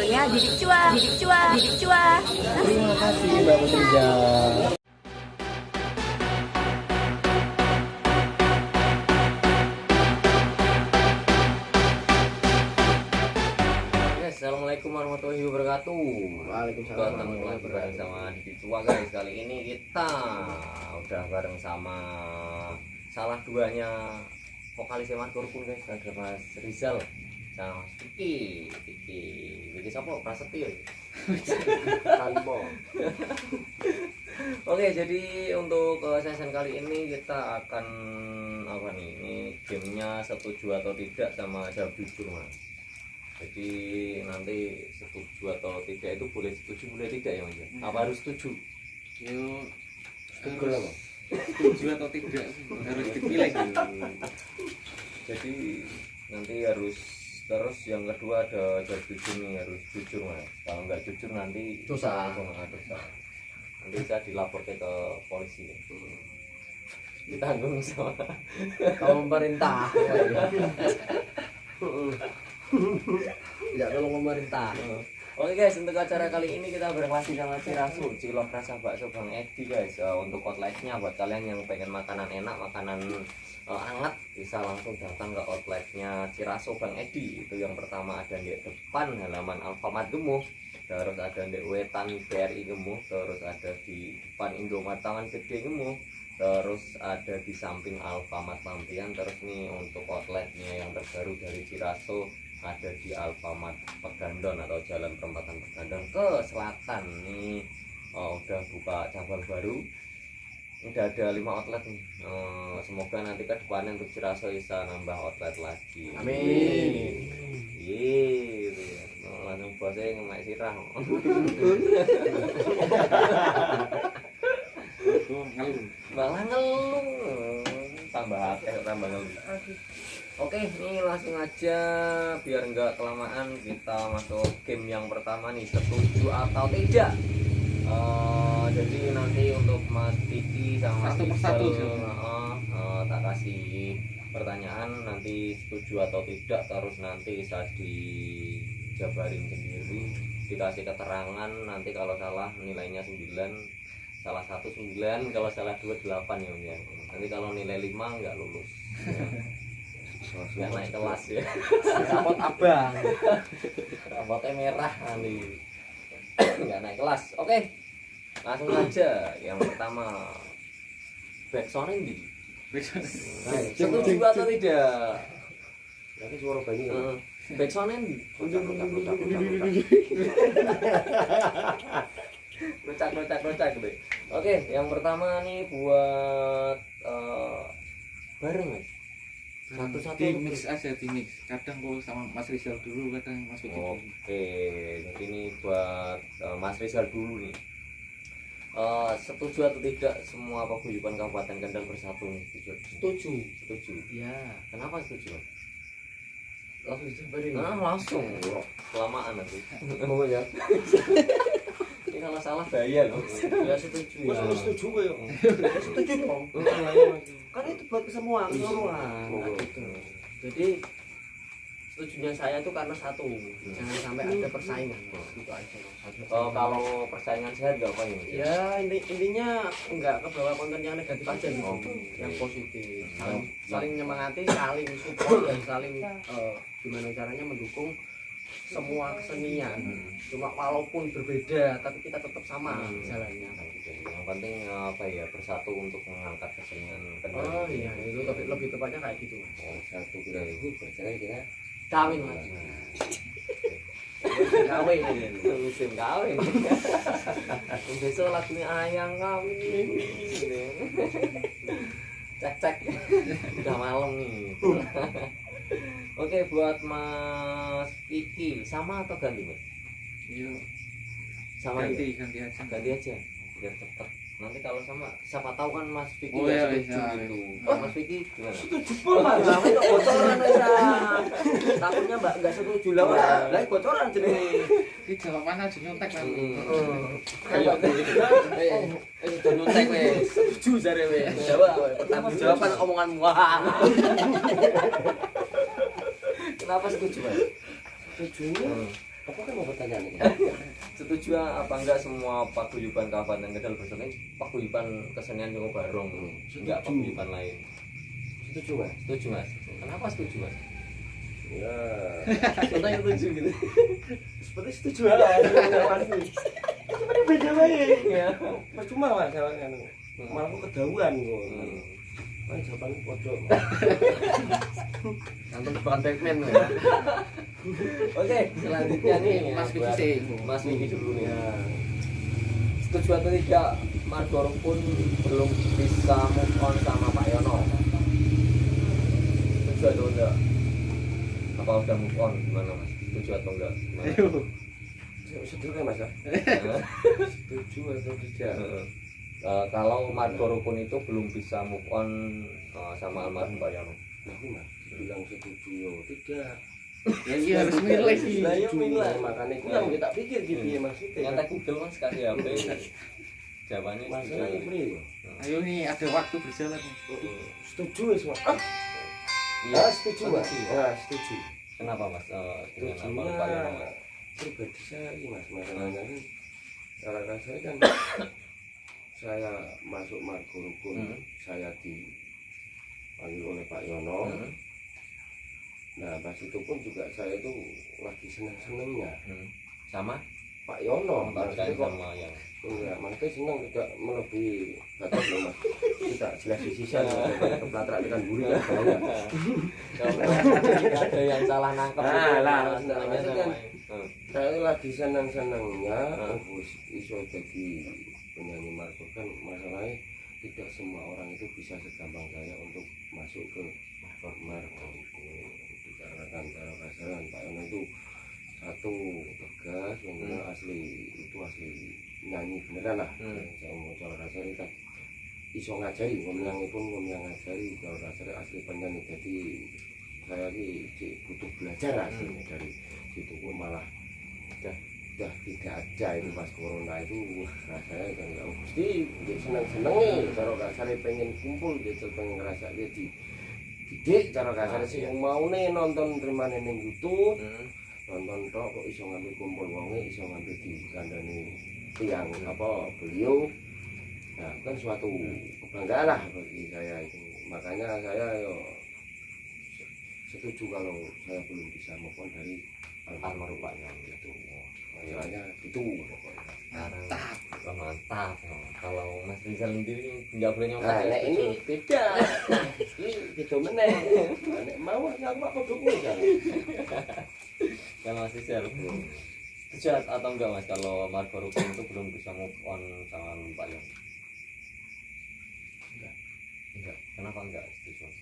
channelnya Didik Cua. Didik Cua. Didik Cua. Terima kasih Mbak Putrija. Assalamualaikum warahmatullahi wabarakatuh. Waalaikumsalam. Ketemu lagi bareng sama Didik Cua guys. Kali ini kita udah bareng sama salah duanya vokalis Markur pun guys, ada Mas Rizal sama Mas Vicky siapa? Prasetyo Kalimo. Oke, jadi untuk session kali ini kita akan apa nih? Ini gamenya setuju atau tidak sama jawab jujur Mas. Jadi nanti setuju atau tidak itu boleh setuju boleh tidak ya Mas? Apa harus setuju? Yo, harus setuju atau tidak harus dipilih. Jadi nanti harus, terus yang kedua ada jawab jujur nih, harus jujur Mas. Kalau nggak jujur nanti Dosa. langsung dosa. Nanti saya dilaporkan ke polisi. Ditanggung sama Pemerintah. Tidak tolong pemerintah. Oke guys, untuk acara kali ini kita berkolaborasi sama Cirasu, Cilok Rasa Bakso Bang Edi guys. Untuk outletnya buat kalian yang pengen makanan enak, makanan hangat, bisa langsung datang ke outletnya Cirasu Bang Edi. Itu yang pertama ada di depan halaman Alfamart Gemuh, terus ada di Wetan BRI Gemuh, terus ada di depan Indomaret Taman Gede Gemuh, terus ada di samping Alfamart Lampian. Terus nih untuk outletnya yang terbaru dari Cirasu ada di Alfamart Pegandon atau Jalan Perempatan Pegandon ke selatan nih. Udah buka cabang baru, udah ada 5 outlet nih. Semoga nanti ke depannya untuk Ciraso bisa nambah outlet lagi. Amin. Gitu ya. Langsung bosnya ngemek sirah. Malah ngeluh, tambah ngeluh. Oke, ini langsung aja biar nggak kelamaan kita masuk game yang pertama nih, setuju atau tidak. Jadi nanti untuk Mas Vicky sama Mas Satu-persatu Rizal, tak kasih pertanyaan nanti setuju atau tidak, terus nanti bisa dijabarin sendiri, dikasih keterangan. Nanti kalau salah nilainya 9, salah 1 9, kalau salah 2 8 ya. Nanti kalau nilai 5 nggak lulus. Nggak naik kelas ya. Rapot abang. Rapotnya merah nanti. Nggak naik kelas. Oke, langsung aja. Yang pertama, backsound ini setuju atau tidak? Tapi suara banyak. Backsound ini rocak deh. Oke, yang pertama nih buat bareng Mas. Satu-satu di mix aja, di mix. Kadang kok sama Mas Rizal dulu, kadang Mas Vicky dulu. Oke, jadi ini buat Mas Rizal dulu nih. Setuju atau tidak semua paguyuban Kabupaten Kendal bersatu nih? Setuju. Setuju. Ya. Kenapa setuju? Langsung dijabarin. Langsung. Kelamaan nanti. Mau ya? Ini kalau salah bahaya loh. Ya setuju ya. Masa lu setuju ya? Setuju dong. Kan itu buat semua keseluruhan. Gitu. Jadi setujunya saya itu karena satu, jangan sampai ada persaingan. Gitu aja. Kalau persaingan sehat gak apa ya? Ya intinya enggak ke bawah konten yang negatif aja gitu. Yang positif. Saling nyemangati, saling support dan saling gimana caranya mendukung semua kesenian. Cuma walaupun berbeda tapi kita tetap sama jalannya. Yang penting apa ya, bersatu untuk mengangkat kesenian Kendal. Oh iya, itu lebih tepatnya kayak gitu Mas. Satu kira itu percaya kita Kawin Mas. Kawin ini. musim kawin. Besok lagunya ayang kawin. Cek udah malam nih. Oke, buat Mas Vicky sama atau ganti Mas? Yo, Sama ganti juga? aja. Ganti aja biar cepet. Nanti kalau sama siapa tahu kan Mas Vicky Oh, iya, setuju bisa. gitu. Mas Vicky gimana? Setuju pun Mas. Kamu kok bocoran aja. Takutnya Mbak enggak setuju lah. Lah bocoran jenenge. Iki jawaban aja nyontek kan. Ayo. Sudah nyontek wes. Setuju jare wes. Jawab pertama jawaban omonganmu. Kenapa setuju Mas? Setuju. Apa kan mau pertanyaan ini? Setuju apa enggak semua paguyuban Kabupaten Kendal bersama paguyuban kesenian yang barong, enggak paguyuban lain? Setuju Mas? Setuju Mas. Kenapa setuju Mas? Ya, Contohnya setuju gitu. seperti setuju lah. Seperti beda baik. Ya. Percuma Mas, kan. Malah aku kedauan kok. Kan jawaban pojok. Nonton bukan Batman ya. Oke, selanjutnya nih Mas Vicky buat sih. Mas Vicky dulu nih. Ya, Setuju atau tidak Margo pun belum bisa move on sama Pak Yono? Setuju atau enggak? Apa udah move on? Gimana Mas? Setuju atau enggak? Gimana? setuju kan Mas? Setuju atau tidak? Kalau Margo Rukun itu belum bisa move on sama almarhum Pak Yono. Nah, aku Mas bilang setuju yo tidak. Ya iya harus milih sih. Lah ya Setuju, milih. makanya aku yang kita pikir gitu ya maksudnya. Ternyata Google Mas kasih HP. Jawabannya Masalah setuju. ini. Ayo nih ada waktu berjalan nih. Setuju semua. Iya, Setuju Mas. setuju. Nah, setuju. Kenapa Mas dengan Setujunya almarhum Pak Yono Mas? pribadi saya ini Mas, masalahnya kan cara saya kan saya masuk Margo Rukun, saya dipanggil oleh Pak Yono. Nah pas itu pun juga saya itu lagi senang-senangnya Sama? Pak Yono. Maksudnya Maksudnya kok sama yang enggak, maksudnya senang tidak melebihi batas loh Mas. Kita jelas di sisa keplatrak dengan buri kan bahaya. ada yang salah nangkep. Nah, lah, Senangnya maksudnya sama. Saya lagi senang-senangnya, iso jadi penyanyi Margo kan masalahnya tidak semua orang itu bisa segampang saya untuk masuk ke Margo. Dikarenakan cara kasaran Pak Yono itu satu tegas, yang kedua asli itu asli nyanyi beneran lah. Saya mau cara kasar itu iso ngajari, ngomong pun ngomong ngajari kalau kasar asli penyanyi. Jadi saya ini butuh belajar aslinya dari situ pun malah udah tidak ada itu pas corona itu rasanya kan nggak mesti seneng nih cara kasarnya pengen kumpul gitu pengen ngerasa jadi didik cara kasarnya sih mau nih nonton terima neng YouTube nonton tok kok iso ngambil kumpul wonge iso ngambil di kandani tiang apa beliau. Nah kan suatu kebanggaan lah bagi saya itu, makanya saya yo setuju kalau saya belum bisa move on dari almarhum Pak Yono itu. Masalahnya itu pokoknya. Mantap. Mantap. Kalau Mas Rizal sendiri nggak boleh nyontek. Nah, ini beda. Ini beda meneh. Nek mau aku apa dukung kan. Kalau Mas Rizal setuju atau enggak Mas kalau Margo Rukun itu belum bisa move on sama Pak Yono? Enggak. Kenapa enggak setuju Mas?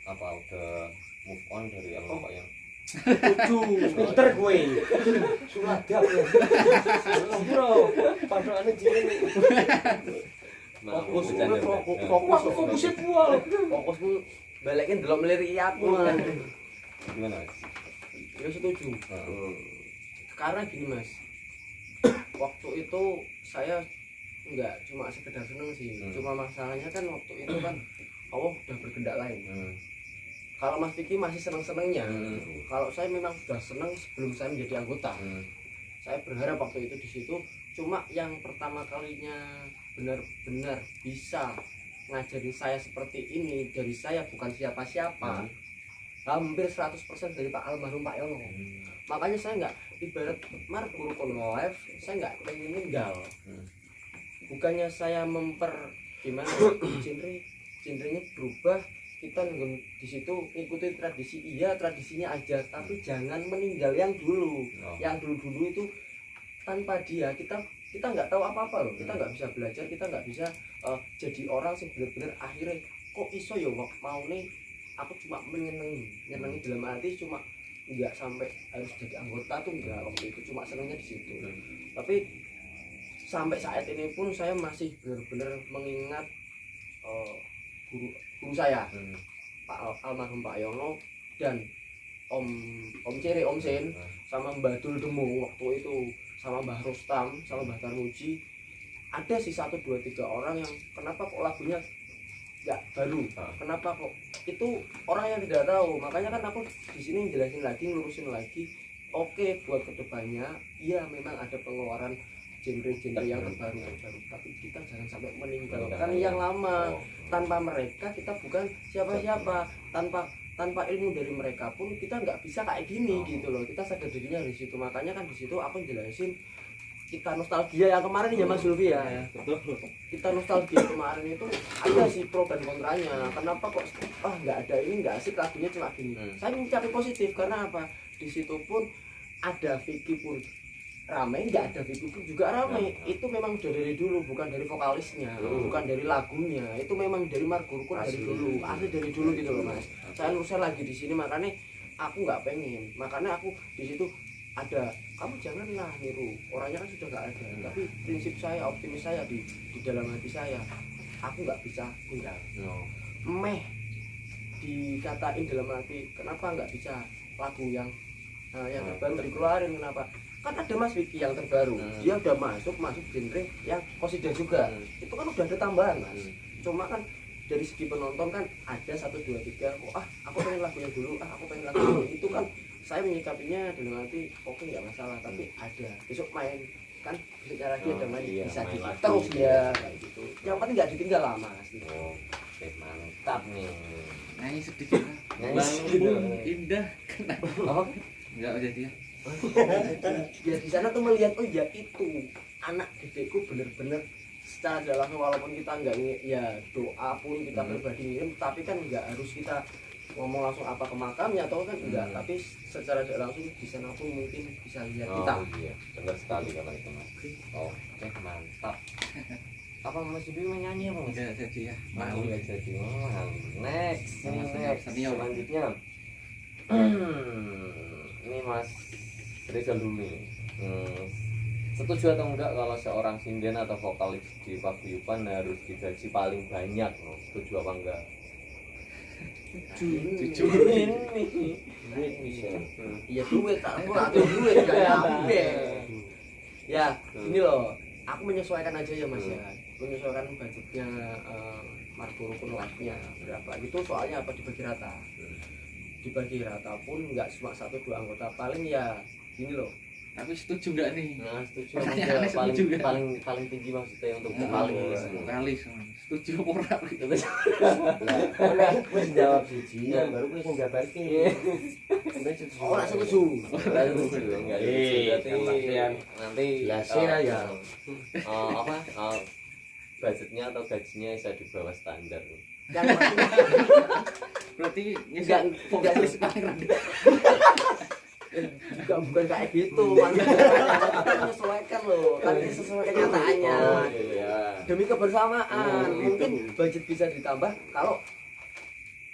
Apa udah move on dari almarhum Pak Yono? Setuju. Pinter gue. Suladap ya. Bro, padahal jene. Fokus pol. Fokusmu balikin delok melirik aku. Gimana Mas? Ya setuju. Karena gini Mas, waktu itu saya enggak cuma sekedar seneng sih, cuma masalahnya kan waktu itu kan Allah udah berkehendak lain. Kalau Mas Vicky masih seneng-senengnya, kalau saya memang sudah seneng sebelum saya menjadi anggota. Saya berharap waktu itu di situ, cuma yang pertama kalinya benar-benar bisa ngajarin saya seperti ini dari saya bukan siapa-siapa. Hampir 100% dari Pak almarhum Pak Yono. Makanya saya nggak ibarat Margo Rukun live, saya nggak pengen ninggal. Bukannya saya gimana genrenya berubah, kita di situ ikuti tradisi, iya tradisinya aja, tapi jangan meninggal yang dulu. Yang dulu itu tanpa dia kita nggak tahu apa-apa loh, kita nggak bisa belajar, kita nggak bisa jadi orang yang benar-benar akhirnya kok iso ya mau nih aku cuma menyenangi dalam arti cuma nggak sampai harus jadi anggota tuh enggak, waktu itu cuma senangnya di situ. Tapi sampai saat ini pun saya masih benar-benar mengingat guru saya Pak almarhum Pak Yono dan Om Cere, Om Sen sama Mbah Dul Demu waktu itu, sama Mbah Rustam sama Mbah Tarmuji. Ada sih 1, 2, 3 orang yang kenapa kok lagunya nggak baru, kenapa kok itu orang yang tidak tahu. Makanya kan aku di sini jelasin lagi, ngurusin lagi oke buat kedepannya iya memang ada pengeluaran genre-genre yang terbaru, tapi kita jangan sampai meninggalkan yang lama. Tanpa mereka kita bukan siapa-siapa, tanpa ilmu dari mereka pun kita nggak bisa kayak gini gitu loh. Kita sadar dirinya di situ, makanya kan di situ aku jelasin kita nostalgia yang kemarin ya Mas Zulfi ya. Kita nostalgia kemarin itu ada sih pro dan kontranya. Kenapa kok nggak ada ini, nggak asik lagunya cuma gini. Saya mencari positif karena apa? Di situ pun ada Vicky pun ramai, nggak ada Vicky pun juga ramai. Itu memang udah dari dulu, bukan dari vokalisnya, bukan dari lagunya. Itu memang dari Margo Rukun dari dulu, asli dari dulu gitu loh Mas. Saya lagi di sini makanya aku nggak pengen, makanya aku di situ ada, kamu janganlah niru orangnya kan sudah nggak ada, tapi prinsip saya, optimis saya di dalam hati saya, aku nggak bisa tinggal dikatain dalam hati. Kenapa nggak bisa lagu yang terbaru dikeluarin? Kenapa? Kan ada Mas Vicky yang terbaru, dia udah masuk genre yang kosida juga, itu kan udah ada tambahan Mas. Cuma kan dari segi penonton kan ada 1, 2, 3, aku pengen lagunya dulu, aku pengen lagunya dulu. Itu kan saya menyikapinya dalam arti oke nggak masalah, tapi ada besok main kan secara lagi ada main bisa main lagi. terus ya kayak gitu. Yang penting nggak ditinggal lama gitu. Mantap nih. Nyanyi sedikit. Nyanyi sedikit. Bangku indah kenapa? Oh, Enggak jadi ya. Ya di sana tuh melihat oh ya itu anak gedekku bener-bener secara dalam walaupun kita nggak ya doa pun kita pribadi ngirim, tapi kan nggak harus kita ngomong langsung apa ke makamnya atau kan enggak, tapi secara tidak langsung di sana pun mungkin bisa lihat kita. Iya, benar sekali kalau itu Mas. Oke, mantap. Apa Mas Yubi mau nyanyi apa Mas? Enggak jadi ya. Mau nggak jadi. Next, Senior. selanjutnya. Ini Mas Rizal dulu nih. Setuju atau enggak kalau seorang sinden atau vokalis di paguyuban harus digaji paling banyak? Setuju apa enggak? Jujur Ini. duit bisa. iya duit, aku nggak ada duit kayak apa ya ini loh, aku menyesuaikan aja ya Mas ya, menyesuaikan budgetnya Margo Rukun live-nya berapa gitu. Soalnya apa, dibagi rata pun nggak cuma 1, 2 anggota, paling ya gini loh. Tapi setuju enggak nih? Nah, setuju. Pertanyaannya Paling setuju nggak? paling tinggi maksudnya untuk vokalis. Vokalis. Setuju apa ora? Lah, wis jawab siji, baru wis nggambarke. Ora setuju. Enggak berarti nanti Jelasin aja. Budgetnya atau gajinya bisa di bawah standar. Yang maksudnya Berarti Enggak, vokalis paling rendah. juga bukan kayak gitu, kita menyesuaikan loh, kan ini sesuai kenyataannya. Demi kebersamaan, mungkin budget bisa ditambah kalau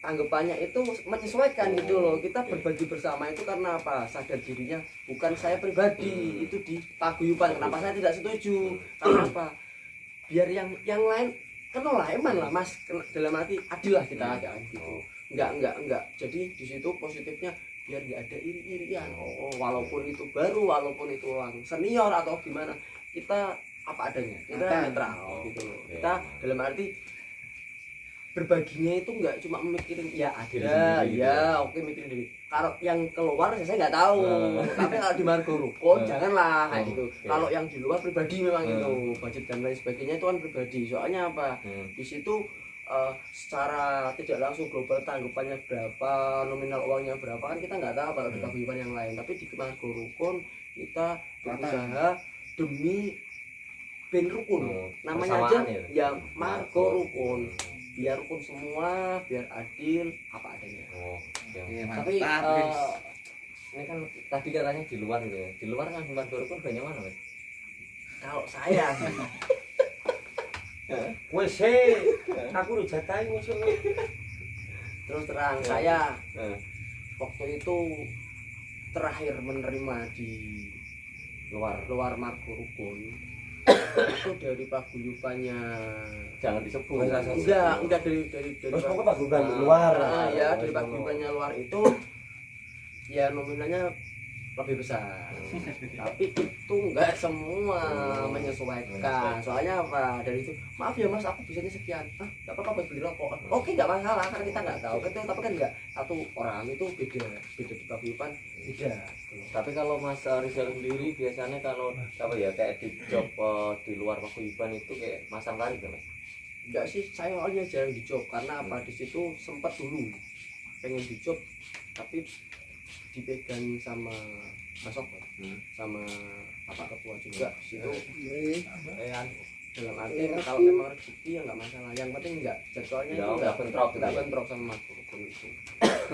tanggapannya itu menyesuaikan gitu loh. Kita berbagi bersama itu karena apa? Sadar dirinya, bukan saya pribadi, itu di paguyuban. Kenapa saya tidak setuju? Karena apa? Biar yang lain kenal lah, eman lah Mas, dalam arti adil lah kita ada gitu. Enggak. Jadi di situ positifnya biar nggak ada iri-irian. Walaupun itu baru, walaupun itu orang senior atau gimana, kita apa adanya, kita netral gitu loh. Kita dalam arti berbaginya itu nggak cuma mikirin ya ada ya oke mikirin diri. Kalau yang keluar saya nggak tahu, tapi kalau di Margo Rukun janganlah kayak gitu. Kalau yang di luar pribadi memang itu budget dan lain sebagainya itu kan pribadi. Soalnya apa, di situ secara tidak langsung global tanggapannya berapa, nominal uangnya berapa kan kita nggak tahu kalau di paguyuban yang lain. Tapi di Margo Rukun kita berusaha demi band rukun, namanya aja ya Margo Rukun, biar rukun semua, biar adil apa adanya. Tapi ini kan tadi katanya di luar gitu ya. Di luar kan Margo Rukun banyak mana Mas? Kalau saya Wes aku udah jatahin musuh. terus terang saya waktu itu terakhir menerima di luar Margo Rukun itu dari paguyubannya, Jangan disebut. enggak dari Terus pokoknya paguyuban luar. ya dari paguyubannya luar itu ya nominalnya lebih besar. Tapi itu enggak semua menyesuaikan. Soalnya apa, dari itu maaf ya Mas aku bisanya sekian, enggak apa-apa buat beli rokok. Oke enggak masalah karena kita enggak tahu kan, tapi kan enggak satu orang itu beda di paguyuban beda. Tapi kalau Mas Rizal sendiri biasanya kalau apa ya kayak di job di luar paguyuban itu kayak masang tari kan Mas? Enggak sih, saya awalnya jarang di job karena apa, di situ sempat dulu pengen di job tapi dipegang sama Mas Sobat, sama Bapak Ketua juga di situ. Dalam arti kalau memang rezeki ya nggak masalah, yang penting enggak jadwalnya Ya, itu nggak bentrok gitu nggak ya? bentrok sama Mas Hukum itu.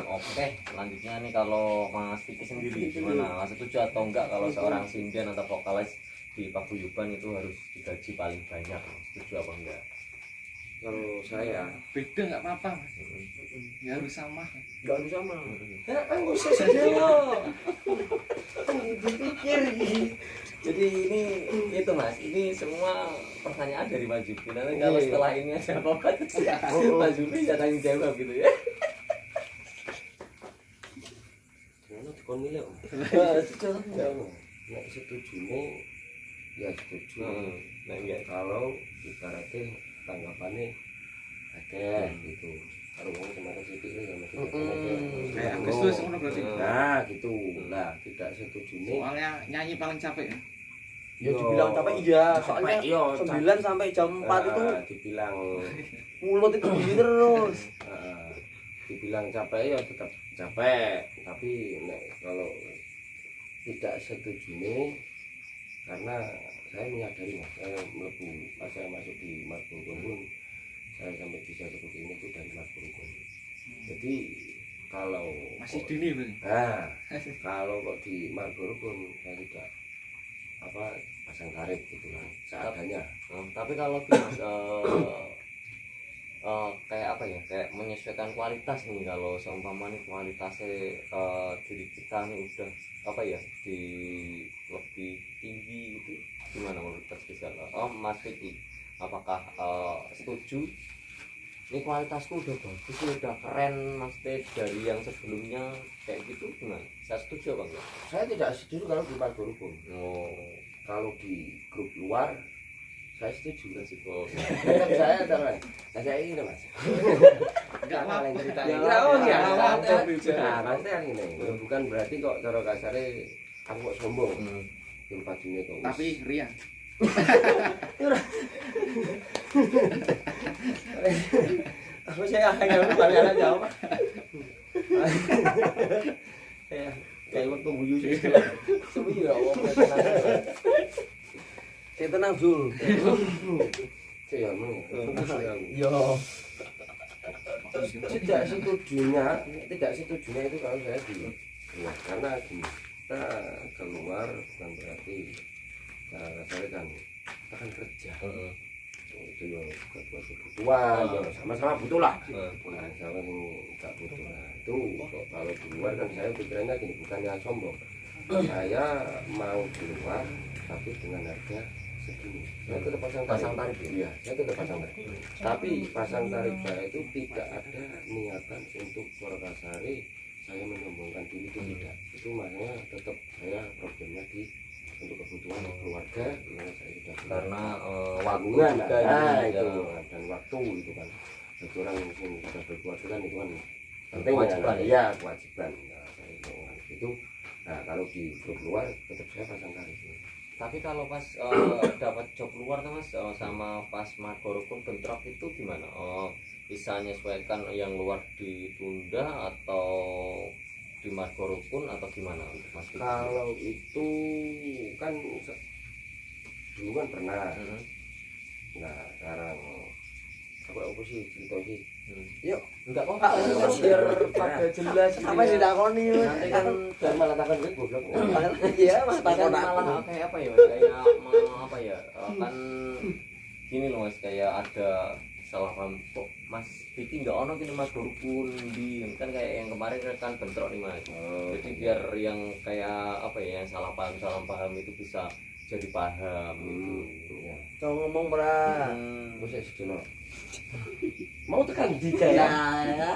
Oke, selanjutnya nih kalau Mas Vicky sendiri gimana? Mas setuju atau enggak kalau seorang sinden atau vokalis di paguyuban itu harus digaji paling banyak? Setuju apa enggak? Kalau saya Beda nggak apa-apa Mas. Ya harus sama. Nggak harus sama. aku sesuai dipikir. Jadi ini itu Mas, ini semua pertanyaan dari Mas Juki. Nanti kalau setelah ini ada apa-apa, Mas Juki bisa tanggung jawab gitu ya. Ngono dikon milih. Setuju enggak? Nek setujune ya setuju. Nah, enggak. Kalau ibaratnya tanggapannya akeh gitu. Karo wong semakin sithik ya mesti Kayak Agustus ngono berarti. Nah, gitu. Nah, tidak setujune. Soalnya nyanyi paling capek ya. Ya dibilang capek iya, soalnya Capek, yo, 9 sampai jam 4 itu dibilang mulut itu bunyi terus. dibilang capek ya tetap capek, tapi nek kalau tidak setuju nih karena saya menyadari Mas, saya melebu pas saya masuk di Margo pun saya sampai bisa seperti ini itu dari Margo. Jadi kalau Masih dini berarti. nah kalau kok di Margo pun saya tidak apa pasang tarif gitu kan seadanya. Tapi kalau Mas kayak apa ya, kayak menyesuaikan kualitas nih, kalau seumpama nih kualitasnya diri kita nih udah apa ya di lebih tinggi itu gimana menurut Mas Rizal? Mas Vicky, apakah setuju? Ini kualitasku udah bagus, ini udah keren Mas Teh dari yang sebelumnya kayak gitu gimana? Saya setuju apa enggak? Saya tidak setuju kalau di Margo pun. Oh, Kalau di grup luar saya setuju. resiko. Saya terang. Saya ini Mas. Enggak apa-apa. cerita Ya, ini. Oh, ya, ya, santai apa-apa. aja. Nah, maksudnya ini bukan berarti kok cara kasare aku kok sombong. Hmm. Yang padunya kok. Tapi Ria. Aku saya hanya balik aja apa? Ya, kayak waktu guyu sih. Sebenarnya ya Allah, Saya tenang Zul. Saya mau. Yo. Tidak setujunya itu kalau saya di luar karena kita keluar bukan berarti cara kasarnya kan kita kan kerja. Itu yang buat kebutuhan, ya sama-sama butuh lah. Nah, saya nggak butuh. Nah, itu kalau di luar kan saya pikirannya gini, bukannya sombong. Saya mau di luar tapi dengan harga segini. Saya tetap pasang tarif. Iya, saya tetap pasang tarif. Tapi pasang tarif saya itu tidak ada niatan untuk Purwokasari saya menyombongkan diri, itu tidak. Itu makanya tetap saya problemnya di untuk kebutuhan keluarga yang saya sudah karena waktu waktu juga itu dan waktu itu kan bagi orang yang sudah berkeluarga kan itu kan penting Kewajiban, ya, ya kewajiban. Nah, saya itu nah kalau di grup luar tetap saya pasang tarif. Tapi kalau pas dapat job luar tuh Mas, sama pas Margo Rukun bentrok itu gimana? Bisa menyesuaikan yang luar ditunda atau di Margo Rukun atau gimana Mas Vicky? Kalau itu kan dulu kan pernah. Nah sekarang apa sih cerita sih? Yuk, Enggak kok Pak, Mas, biar pada jelas. sampai dilakoni. Nanti kan Dan malah takkan gue goblok. Iya, Mas, kan takon malah aku. kayak apa ya Mas? Kayak apa ya? Kan gini loh Mas, kayak ada salah paham kok Mas Vicky nggak ono gini Mas Rukun di kan kayak yang kemarin kan bentrok nih Mas. Jadi biar yang kayak apa ya yang salah paham itu bisa jadi paham gitu. Ya. Kau ngomong berat. Gue saya sejono. Mau tekan di Ya, ya.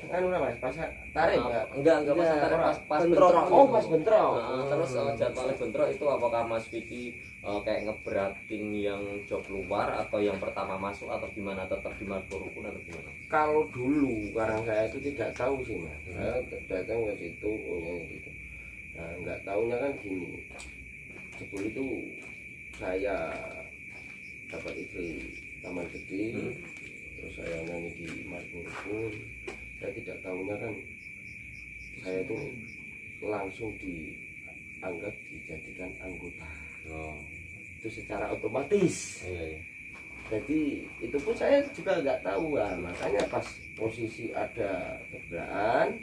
Kan udah Mas, pas tarik Enggak pas antara pas bentrok. bentrok. Oh, pas bentrok. Terus jadwalnya bentrok itu apakah Mas Vicky kayak ngeberatin yang job luar atau yang pertama masuk atau gimana, tetap di Margo Rukun atau gimana? Kalau dulu karena saya itu tidak tahu sih Mas. Saya datang ke situ gitu. Nah nggak tahunya kan gini, jebul itu saya dapat istri Taman Gede, terus saya nyanyi di Margo Rukun. Saya tidak tahunya kan saya itu langsung dianggap dijadikan anggota. Itu secara otomatis. Iya. Jadi itu pun saya juga nggak tahu lah. Makanya pas posisi ada perbedaan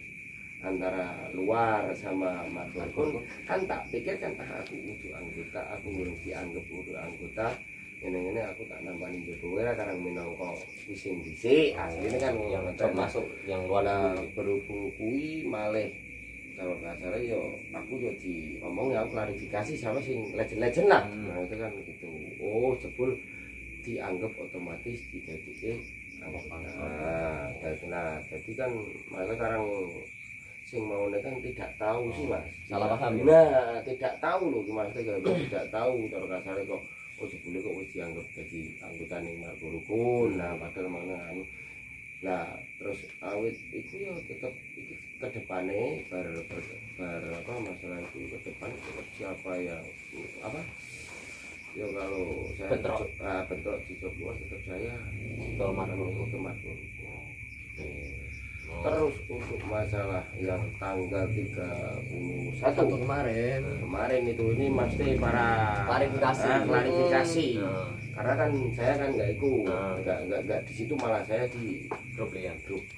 antara luar sama Margo Rukun, kan tak pikir kan aku untuk anggota, aku belum dianggap untuk anggota. Ini aku tak nambahin jodoh karena minangka isin dhisik asline kan yang ngoten masuk yang luar berhubung kuwi malih kalau kasar yo aku yo diomong ya klarifikasi sama sing legend-legend lah. Nah itu kan gitu. Oh jebul dianggap otomatis dijadikan anggota. Nah jadi kan malah sekarang sing mau kan tidak tahu sih Mas. Salah paham ya? Nah tidak tahu loh Mas, tidak tahu kalau kasar kok oh jebule kok wis dianggap jadi anggota ning Margo Rukun. Nah padahal mana anu. Nah terus awit itu ya tetap ke depane bar apa masalah itu ke depan siapa yang apa ya kalau saya bentrok di job luar tetap saya ke Margo Rukun. Terus untuk masalah yang tanggal 31 kemarin itu ini mesti para klarifikasi. Karena kan saya kan nggak ikut, nggak di situ, malah saya di grup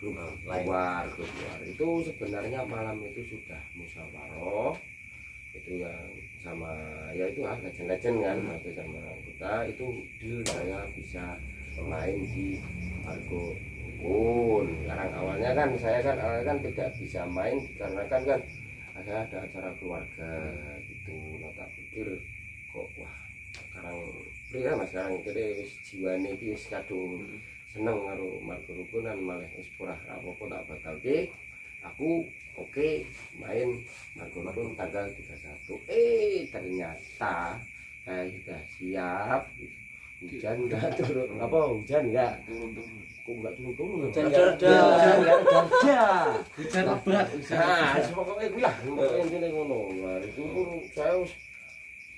luar. Itu sebenarnya malam itu sudah musyawarah itu yang sama ya itu legend kan masih sama anggota itu deal saya bisa main di Margo Rukun. Sekarang awalnya kan saya kan tidak bisa main karena kan ada acara keluarga gitu. Nah tak pikir kok wah sekarang priya Mas sekarang jadi jiwane iki wis kadung seneng karo Margo Rukunan malah wis ora apa-apa tak batalke. Aku oke main Margo Rukun tanggal 31. Ternyata saya sudah siap. Hujan enggak turun, apa hujan enggak turun, kok enggak turun, hujan lebat. Nah pokoknya gue lah intinya ngono. Nah itu pun saya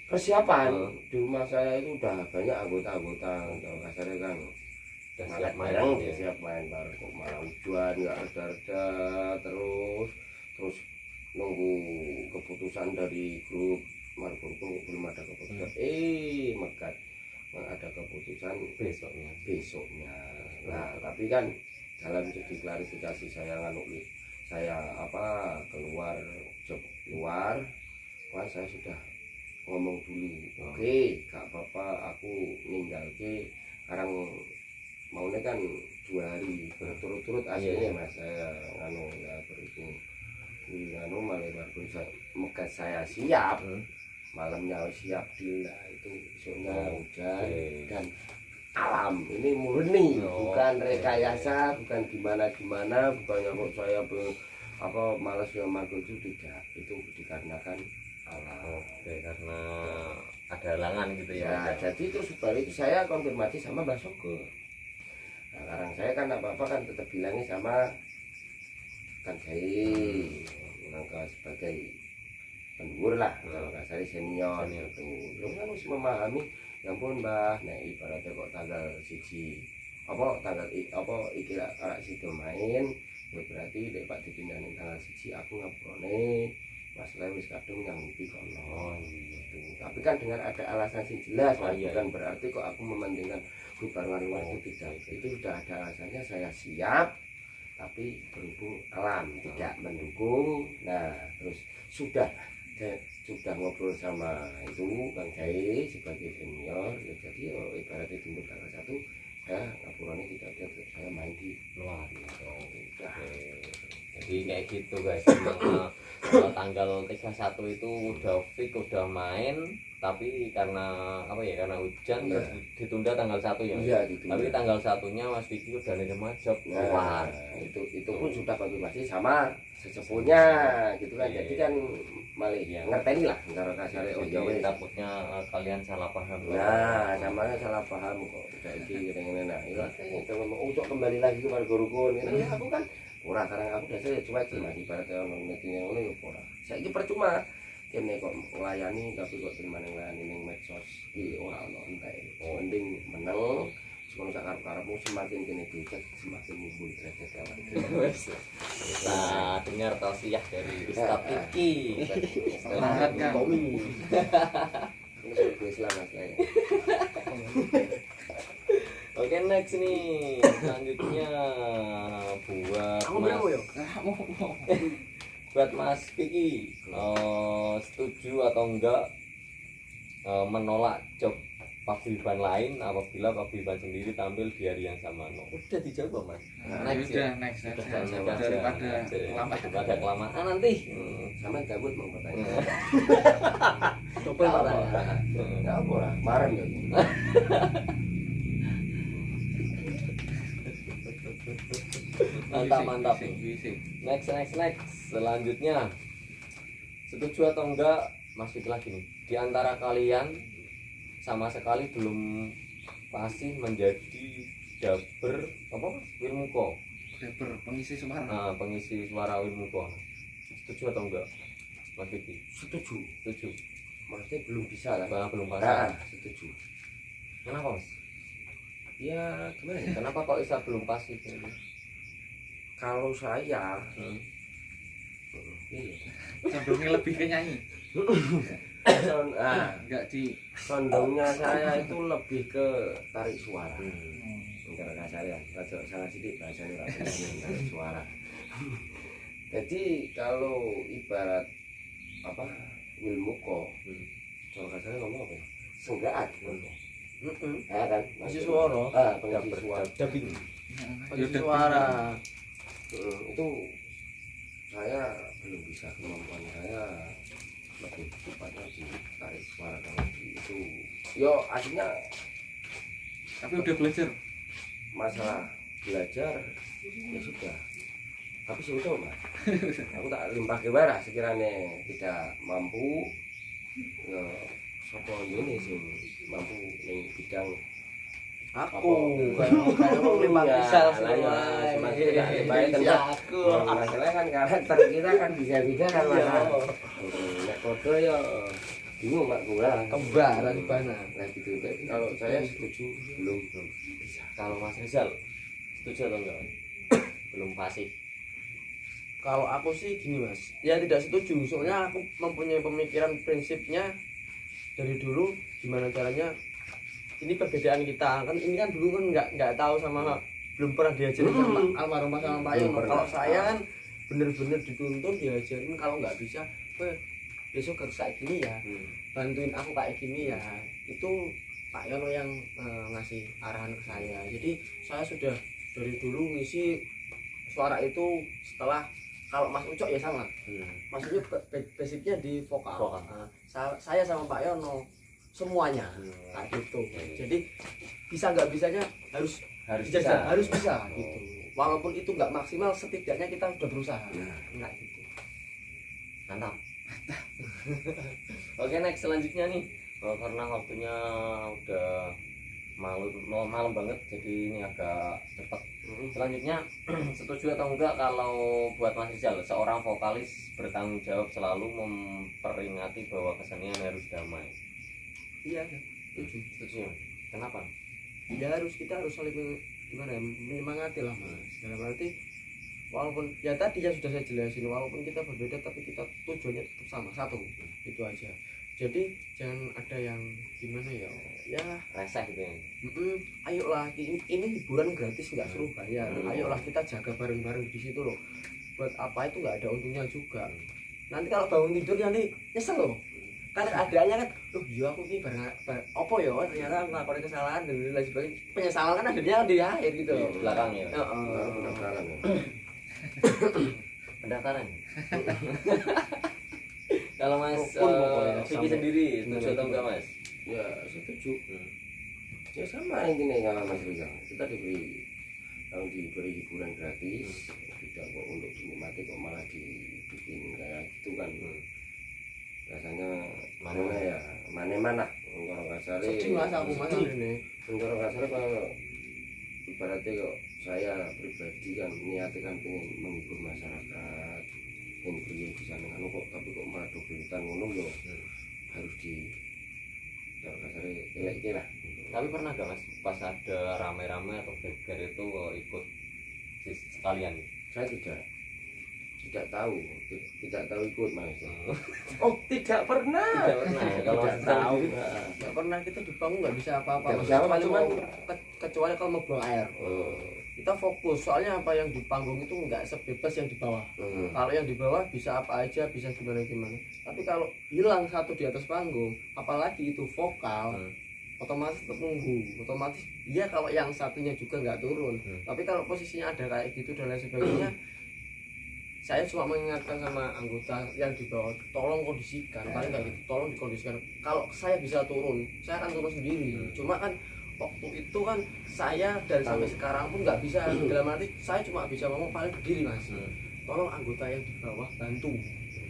persiapan di rumah saya itu udah banyak anggota kalau kasarnya kan siap main baru kok malah hujan nggak reda terus nunggu keputusan dari grup Margo Rukun belum ada keputusan mekat ada keputusan besoknya. Nah tapi kan dalam jadi klarifikasi saya keluar job luar kan saya sudah ngomong dulu oke, gak apa-apa aku ninggalke sekarang maunya kan 2 hari berturut-turut aslinya Mas saya berhubung malah baru mekat saya siap malamnya siap gila itu besoknya hujan dan alam ini murni bukan rekayasa bukan gimana bukannya kok saya malas yang Margo itu tidak, itu dikarenakan alam karena ada halangan gitu ya. Jadi terus baru itu saya konfirmasi sama Mbak Soko. Nah sekarang saya kan apa-apa kan tetap bilangnya sama kan saya sebagai pendur lah kalau nggak saya senior gitu. Belum kan harus memahami ya ampun Mbah, nah ibaratnya kok tanggal siji arek situ main ya berarti dek Pak dipindahin tanggal siji aku ngapurone masalah wis kadung nyanggupi kono gitu. Tapi kan dengan ada alasan sing jelas bukan berarti kok aku mementingkan barengan luar itu tidak. Itu sudah ada alasannya saya siap tapi berhubung alam tidak mendukung. Nah terus sudah ngobrol sama itu Kang Jai sebagai senior ya, jadi ibaratnya timbul tanggal 1 saya laporannya tidak ada saya main di luar gitu. Jadi kayak gitu guys. Tanggal 31 itu udah fix udah main tapi karena karena hujan terus ditunda tanggal 1 ya. Iya, tapi tanggal 1-nya Mas Vicky udah nerima job keluar. Itu pun sudah konfirmasi sama sesepuhnya gitu kan. Jadi kan malah ngerteni lah cara kasare takutnya kalian salah paham. Nah, namanya salah paham kok. Jadi ngene nah, itu untuk kembali lagi ke Margo Rukun. Ini aku kan ora karang aku dasar cuek Mas ibaratnya ono netine ngono ya ora. Saiki percuma kene kok nglayani tapi kok terima nglayani ning medsos iki ora ono entek. Mending meneng sekono sak karep-karepmu semakin kene dicek semakin mumbul derajat awak. Wes. Nah, dengar tausiah dari Ustaz Iki. Semangat, Kang. Tommy. Wis lah Mas. Oke, next nih. Selanjutnya buat Aku Mas mau yo. buat Mas Piki. Setuju atau enggak menolak job paguyuban lain apabila paguyuban sendiri tampil di hari yang sama? Udah dijawab, Mas. Nah, udah next aja. Daripada kelamaan nanti. Sampeyan gabut mau pertanyaan. Coba pertanyaan. Ya apa lah, kemarin ya. Mantap. Bisik. Next. Selanjutnya, setuju atau enggak, Mas Fikri lagi nih, di antara kalian sama sekali belum pasti menjadi jaber apa Mas? Wirmuko. Rapper pengisi suara. Nah, pengisi suara Wirmuko. Setuju atau enggak, Mas Fikri? Setuju. Setuju. Maksudnya belum bisa lah. Belum pasti. Nah, setuju. Kenapa, Mas? Ya gimana ya? Kenapa kok bisa belum pasti? Kalau saya Condongnya lebih ke nyanyi. Enggak di condongnya saya itu lebih ke tarik suara. Karena saya rada salah sidik bahasanya tarik suara. Jadi kalau ibarat apa Wilmuko, kalau kasarnya ngomong apa ya? Senggaat. Ya kan? Pengisi suara. Pengisi suara. Dubbing. Pengisi suara. Itu saya belum bisa, kemampuan saya lebih tepatnya di tarik suara kalau di itu yo aslinya tapi udah belajar. masalah belajar ya sudah tapi sih itu Mas aku tak limpah ke barah sekiranya tidak mampu ya sopo ini sih mampu ning bidang Aku kayak mau lima misal semua. Aku masalahnya kan karakter kita kan bisa-bisa kan Mas. Nek kode ya bingung Mak gua. Kembar di mana? Nah gitu. Kalau saya setuju belum bisa. Kalau Mas Rizal setuju atau enggak? Belum pasti. Kalau aku sih gini Mas, ya tidak setuju. Soalnya aku mempunyai pemikiran prinsipnya dari dulu gimana caranya. Ini perbedaan kita kan, ini kan dulu kan nggak tahu sama belum pernah diajarin sama almarhumah sama Pak Yono. Kalau saya kan bener-bener dituntun diajarin, kalau nggak bisa besok harus kayak gini ya, bantuin aku kayak gini ya. Itu Pak Yono yang ngasih arahan ke saya. Jadi saya sudah dari dulu ngisi suara itu setelah kalau Mas Ucok ya sama, maksudnya basicnya di vokal. Nah, saya sama Pak Yono semuanya kayak gitu. Jadi bisa nggak bisanya harus dijaga, harus bisa gitu. Walaupun itu nggak maksimal, setidaknya kita udah berusaha. Nggak gitu. Mantap. Oke, next selanjutnya nih. Karena waktunya udah malam banget, jadi ini agak cepat. Selanjutnya, setuju atau enggak kalau buat Mas Rizal, seorang vokalis bertanggung jawab selalu memperingati bahwa kesenian harus damai? Iya, Setuju. Kenapa? ya kita harus saling gimana ya, menyemangati lah Mas. Dalam arti walaupun ya tadi yang sudah saya jelasin, walaupun kita berbeda tapi kita tujuannya tetap sama, satu, itu aja. Jadi jangan ada yang gimana ya Reseh gitu ya. Ayolah, ini hiburan gratis, nggak suruh bayar. Ayolah kita jaga bareng-bareng di situ loh. Buat apa itu nggak ada untungnya juga. Nanti kalau bangun tidur nanti nyesel loh. Kan adanya kan, iya aku ini bareng apa ya, ternyata melakukan kesalahan dan lain sebagainya. Penyesalan kan adanya di akhir gitu. Di belakang ya. Pendaftaran. Kalau Mas Vicky sendiri setuju atau enggak Mas? Ya setuju. Ya sama intinya kalau Mas Rizal, kita diberi hiburan gratis, tidak kok untuk dinikmati kok malah dibikin kayak gitu kan. Rasanya mana kalau kasar Sedih Mas aku Mas ini. kalau kasar kalau ibaratnya kok saya pribadi kan niatnya kan pengen menghibur masyarakat yakin priye bisa ngono kok, tapi kok malah dogetan ngono yo harus di cara kasare elek lah. Tapi pernah gak Mas pas ada rame-rame atau beber itu ikut sekalian? Saya tidak tahu ikut Mas. Oh, tidak pernah. Tidak pernah ya, kalau Tidak Mas tahu. Nggak pernah, kita di panggung nggak bisa apa-apa. Nggak bisa apa, Kecuali cuman- kecuali kalau mau buang air. Kita fokus, soalnya apa yang di panggung itu nggak sebebas yang di bawah. Kalau yang di bawah bisa apa aja, bisa gimana. Tapi kalau hilang satu di atas panggung, apalagi itu vokal, otomatis tetap nunggu. Otomatis ya kalau yang satunya juga nggak turun. Tapi kalau posisinya ada kayak gitu dan lain sebagainya, saya cuma mengingatkan sama anggota yang di bawah, tolong kondisikan, paling nggak gitu, tolong dikondisikan. Kalau saya bisa turun, saya akan turun sendiri. Cuma kan waktu itu kan saya dan sampai sekarang pun nggak bisa, dalam arti saya cuma bisa ngomong paling berdiri Mas. Tolong anggota yang di bawah bantu,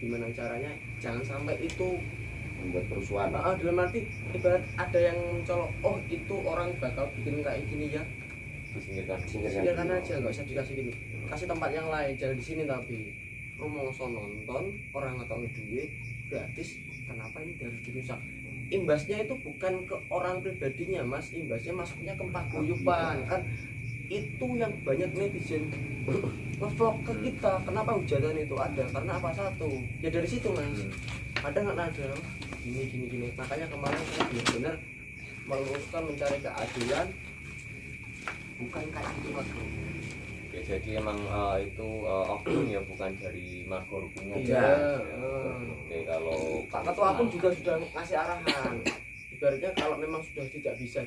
gimana caranya jangan sampai itu Membuat kerusuhan. dalam arti ibarat ada yang mencolok, oh itu orang bakal bikin kayak gini ya, disingkirkan. biarkan aja, nggak usah dikasih gini, kasih tempat yang lain, jangan di sini. Tapi lu mau nonton orang atau duit gratis, kenapa ini harus dirusak? Imbasnya itu bukan ke orang pribadinya Mas, imbasnya masuknya ke paguyuban kan. Itu yang banyak netizen ngevlog ke kita, kenapa hujatan itu ada, karena apa? Satu ya dari situ Mas, ada nggak ada gini. Makanya kemarin saya benar-benar meluruskan, mencari keadilan, bukan kayak gitu Mas. Oke, jadi emang itu oknum ya, bukan dari Margo Rukunnya. Iya. Oke, kalau Pak Ketua pun juga sudah ngasih arahan. Ibaratnya kalau memang sudah tidak bisa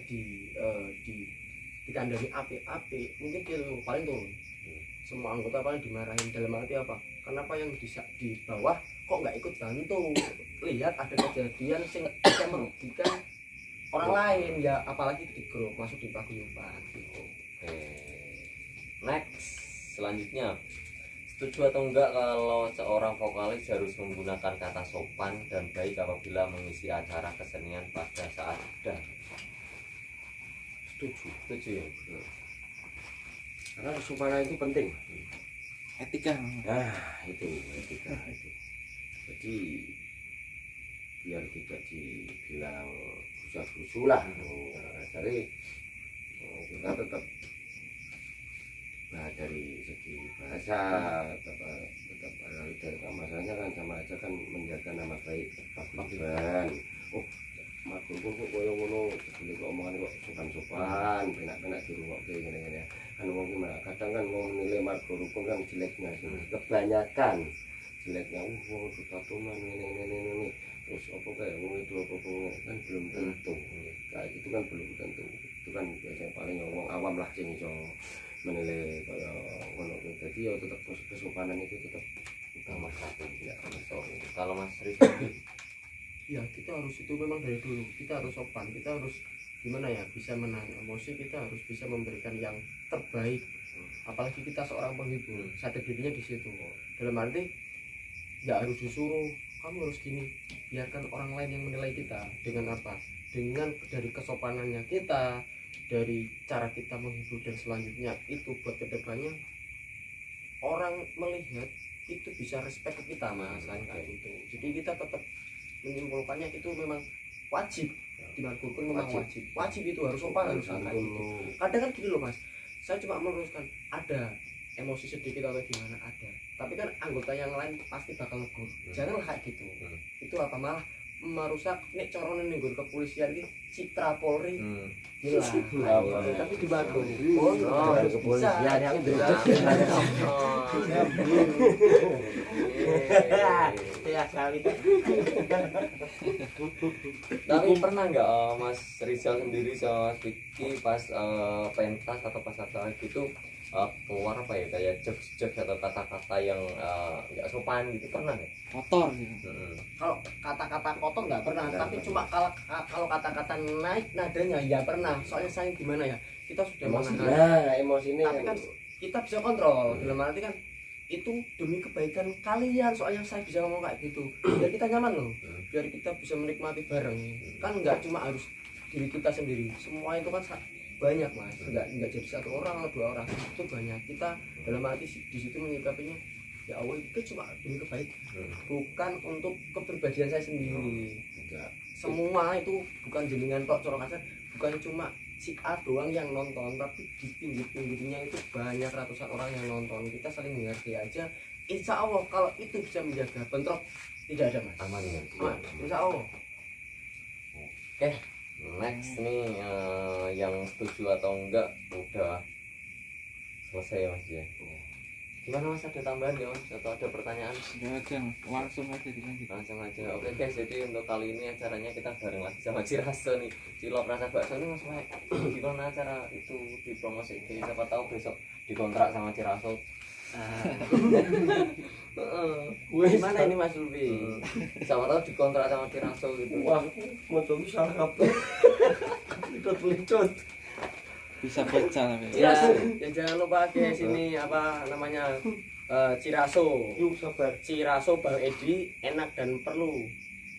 dikandani api, mungkin dia paling turun. Semua anggota paling dimarahin, dalam arti apa? Kenapa yang di bawah kok nggak ikut bantu? Lihat ada kejadian sing bisa merugikan orang lain ya, apalagi di grup masuk di paguyuban gitu. Oke. Next, selanjutnya, setuju atau enggak kalau seorang vokalis harus menggunakan kata sopan dan baik apabila mengisi acara kesenian pada saat ada? Setuju ya? Karena kesopanan itu penting. Etika. Nah, itu etika itu. Jadi biar tidak dibilang busa-busu lah. Jadi kita tetap dari segi bahasa tetap dari masalahnya kan sama aja kan menjaga nama baik paguyuban. Oh, Margo kok koyo ngono, jadi kok omongan kok sopan-sopan, penak-penak dirungokke ngene-ngene. Kan wong ki kadang kan wong nilai Margo Rukun kan jeleknya sih. Kebanyakan jeleknya wong ketatunan ngene-ngene. Terus apa kayak wong itu apa kan belum tentu. Kayak itu kan belum tentu. Itu kan biasanya paling wong awam lah sing iso menilai kaya ngono. Jadi ya tetap kesopanan itu tetap Utama satu. ya. Kalau Mas Rizky, Ya kita harus, itu memang dari dulu kita harus sopan, kita harus gimana ya, bisa menahan emosi, kita harus bisa memberikan yang terbaik. Apalagi kita seorang penghibur, sadar dirinya di situ. Dalam arti nggak harus disuruh kamu harus gini, biarkan orang lain yang menilai kita. Dengan apa? Dengan dari kesopanannya kita, dari cara kita menghibur, dan selanjutnya itu buat kedepannya orang melihat itu bisa respect ke kita Mas, kayak gitu. Jadi kita tetap menyimpulkannya itu memang wajib di Margo Rukun, memang wajib itu harus sopan, harus kayak gitu. Kadang kan gini loh Mas, saya cuma meluruskan, ada emosi sedikit atau gimana ada, tapi kan anggota yang lain pasti bakal negur, jangan kayak gitu. Itu apa, malah merusak nek corone ning nggon kepolisian iki citra Polri hilang. Tapi di Margo Rukun kepolisian yang ya kali. tapi pernah nggak Mas Rizal sendiri sama Mas Vicky pas pentas atau pas acara gitu keluar apa ya, kayak jokes atau kata-kata yang nggak sopan gitu, pernah nggak? Kotor gitu. Kalau kata-kata kotor nggak pernah, tapi cuma kalau kata-kata naik nadanya ya pernah. Soalnya saya gimana ya, kita sudah emosi. menahan, Nah, emosi ini tapi kan kita bisa kontrol. Dalam arti kan itu demi kebaikan kalian, soalnya saya bisa ngomong kayak gitu biar kita nyaman loh, biar kita bisa menikmati bareng. Kan nggak cuma harus diri kita sendiri, semua itu kan banyak Mas, nggak jadi satu orang atau dua orang, itu banyak. Kita dalam arti di situ menyikapinya ya Allah itu cuma demi kebaikan, bukan untuk kepribadian saya sendiri. Tidak. Semua itu bukan jenengan tok Coro Kasar, bukan cuma si A doang yang nonton, tapi di pinggir-pinggirnya itu banyak ratusan orang yang nonton. Kita saling menghargai aja. Insya Allah kalau itu bisa menjaga bentrok tidak ada mas. Aman ya. Insya Allah. Oke, next nih yang setuju atau enggak udah selesai ya mas ya. Gimana mas, ada tambahan ya mas atau ada pertanyaan? Nggak ada, langsung aja dilanjut. Langsung aja. Oke guys, jadi untuk kali ini acaranya kita bareng lagi sama Ciraso nih, Cilok Rasa Bakso ini mas Mike. Gimana acara itu dipromosi? Siapa tahu besok dikontrak sama Ciraso. Gimana ini Mas Lutfi? Siapa tahu dikontrak sama Ciraso gitu. Wah, mau coba salah kabeh. Licut-licut. Bisa pecah tapi. Ya, ya jangan lupa guys ini apa namanya Ciraso. Yuk sabar. Ciraso Bang Edi enak dan perlu.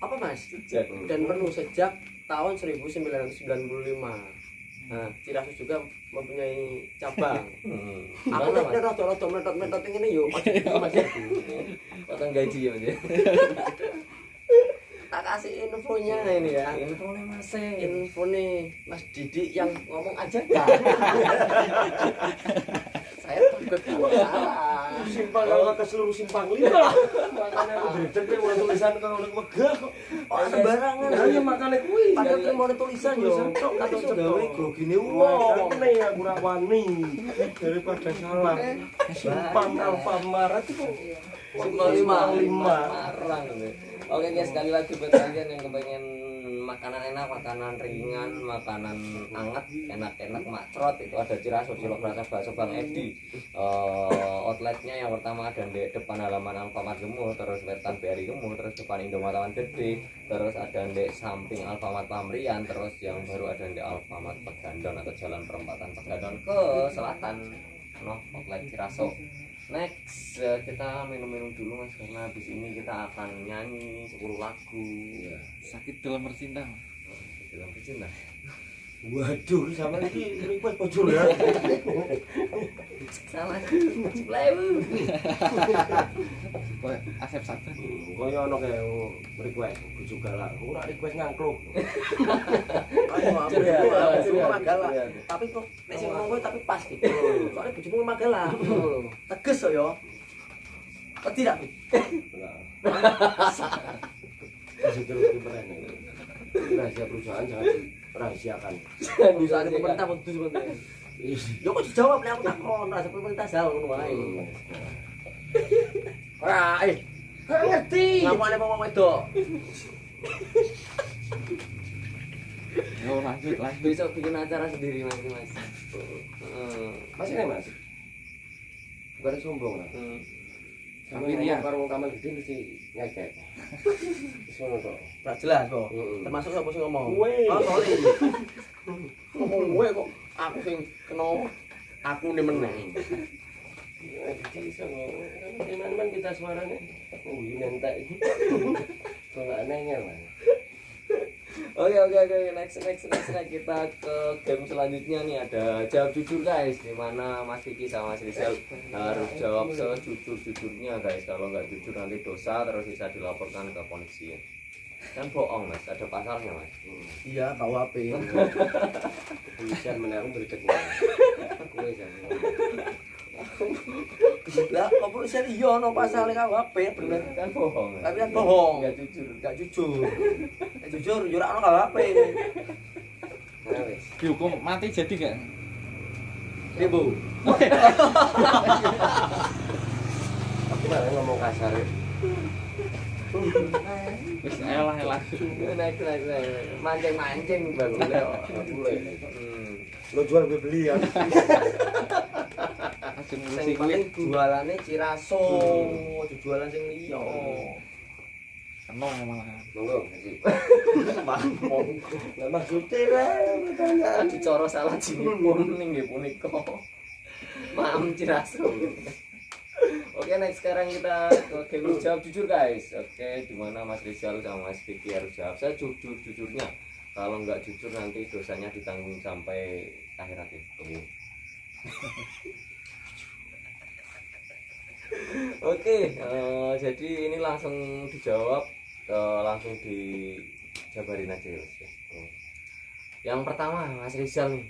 Apa Mas? Sejak Dan perlu sejak tahun 1995. Nah, Ciraso juga mempunyai cabang. Aku Mana mas? nek rada-rada metot-metot ngene yo. Mas. Potong gaji ya mas. Tak kasih infonya ini ya. Infonya mas. Info nih Mas Didi yang ngomong aja kan. Saya takut kalau salah. Simpang kalau ke seluruh simpang lima. Makanya aku bredeg nek mau tulisan kalau udah megah kok. Oh, sembarangan. Nah, ya makanya kuwi. Padahal mau tulisan yo. Tapi Kata gawe gini wong. Nek aku ora wani daripada salah. Simpang Alfamart itu. Simpang lima. Marang gitu. Oke guys, sekali lagi buat kalian yang kepengen makanan enak, makanan ringan, makanan hangat, enak-enak macrot, itu ada Ciraso Cilok Rasa Bakso Bang Edi. Outletnya yang pertama ada di depan halaman Alfamart Gemuh, terus Wetan BRI Gemuh, terus depan Indomaret Gede, terus ada di samping Alfamart Pamrian, terus yang baru ada di Alfamart Pegandon atau Jalan Perempatan Pegandon ke selatan. No, outlet Ciraso. Next, kita minum-minum dulu mas, karena habis ini kita akan nyanyi 10 lagu. Sakit dalam bercinta. Dalam bercinta. Waduh, sama iki request bojol ya. Sama Cipleu. Kok Asep Saban. Koyo ono kae request bojo galak. Ora request ngangkluk. Ayo aku Curiga, bojomu Magala. curiga. Tapi kok nek sing ngomong kowe tapi pas gitu. Soalnya bojomu Magala. Tegas kok yo. Kok tidak? Masih terus diperene. Rahasia perusahaan jangan dirahasiakan. Perusahaan pemerintah kudu sebenarnya. Yo kok dijawab nek aku takon, rasa pemerintah jauh ngono wae. Ora, ngerti. Ngomongane wong wedok. Yo lanjut. Besok bikin acara sendiri mas. Masih nih mas? Bukan sombong lah. Tapi dia karo kamar gede mesti ngekek. Sono kok. Ora jelas kok. Termasuk sapa sing ngomong. Kowe. Oh, sorry. Ngomong kowe kok aku sing kena aku ne meneh. Jadi sama teman-teman kita suaranya ngguyu nentek. Kalau anehnya lah. Oke, next kita ke game selanjutnya nih, ada jawab jujur guys, dimana Mas Kiki sama Mas Rizal harus jawab sejujur-jujurnya guys. Kalau nggak jujur nanti dosa, terus bisa dilaporkan ke polisi. Kan bohong mas, ada pasalnya mas. Iya, KUHP. Kepolisian menaruh berdek. Kowe jangan. Lah, kepolisian iya ono pasal KUHP bener. Kan bohong. Tapi kan bohong. Nggak jujur. Enggak jujur. Nek jujur yo ora ono KUHP. Nah, wes. dihukum mati jadi gak? Ibu. Gimana ngomong kasar? Wis elah. Naik. Mancing baru boleh. Boleh. Lo jual gue beli ya. Langsung Sing ngurusi kuwi. penting jualane Ciraso, aja jualan sing liya. Kenong malah. Monggo kasih. Lah maksudnya lah bertanya. Dicoro salah jinipun ning nggih punika. Maam Ciraso. Oke, next sekarang kita ke game jawab jujur guys. Oke, dimana Mas Rizal sama Mas Kiki harus jawab sejujur-jujurnya. Kalau nggak jujur nanti dosanya ditanggung sampai akhirat itu. Oke, jadi ini langsung dijawab, langsung dijabarin aja ya, Mas. Yang pertama, Mas Rizal nih,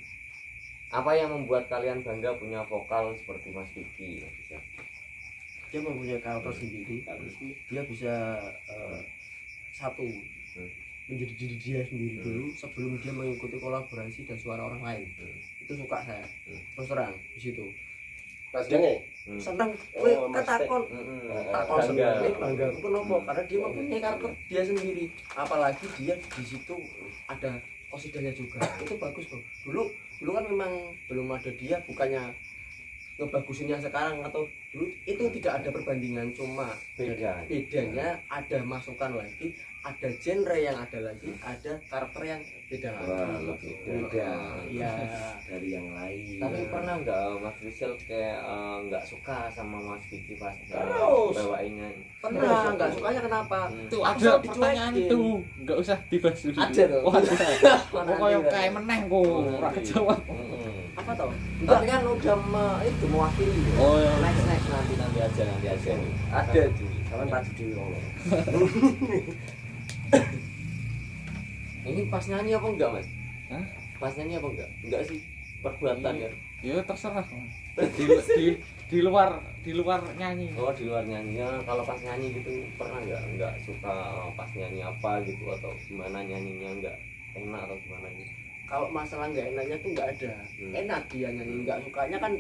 apa yang membuat kalian bangga punya vokal seperti Mas Vicky? Dia mempunyai karakter sendiri, dia bisa satu menjadi diri dia sendiri dulu sebelum dia mengikuti kolaborasi dan suara orang lain. Itu suka saya terus terang di situ. Mas Dene Senang Oh, kowe ketakon takon Bangga. seneng bangga kenapa? Karena dia mempunyai karakter dia sendiri, apalagi dia di situ ada kosidanya juga. Itu bagus tuh. Dulu kan memang belum ada dia, bukannya ngebagusinnya sekarang atau dulu itu tidak ada perbandingan, cuma bedanya ada masukan lagi, ada genre yang ada lagi, ada karakter yang beda Wah, lagi. lebih beda Iya. dari yang lain. Tapi pernah nggak Mas Rizal kayak nggak suka sama Mas Vicky pas Terus. bawainnya? Pernah nggak sukanya kenapa? Tuh Asal ada pertanyaan dicuekin. itu, nggak usah dibahas dulu. Ada tuh. Wah, ada. Mana Pokoknya ada. kayak meneng kok, ora kejawab. Apa tau? Tapi kan udah itu mewakili. Oh ya. Next nanti aja. Ada tuh. Sama tadi dulu. Ini pas nyanyi apa enggak, Mas? Hah? Pas nyanyi apa enggak? Enggak sih. Perbuatan ya. Ya terserah. Di luar nyanyi. Oh, di luar nyanyinya. Kalau pas nyanyi gitu pernah enggak suka pas nyanyi apa gitu atau gimana nyanyinya enggak enak atau gimana gitu? Kalau masalah nggak enaknya tuh nggak ada. Enak dia nyanyi, nggak sukanya kan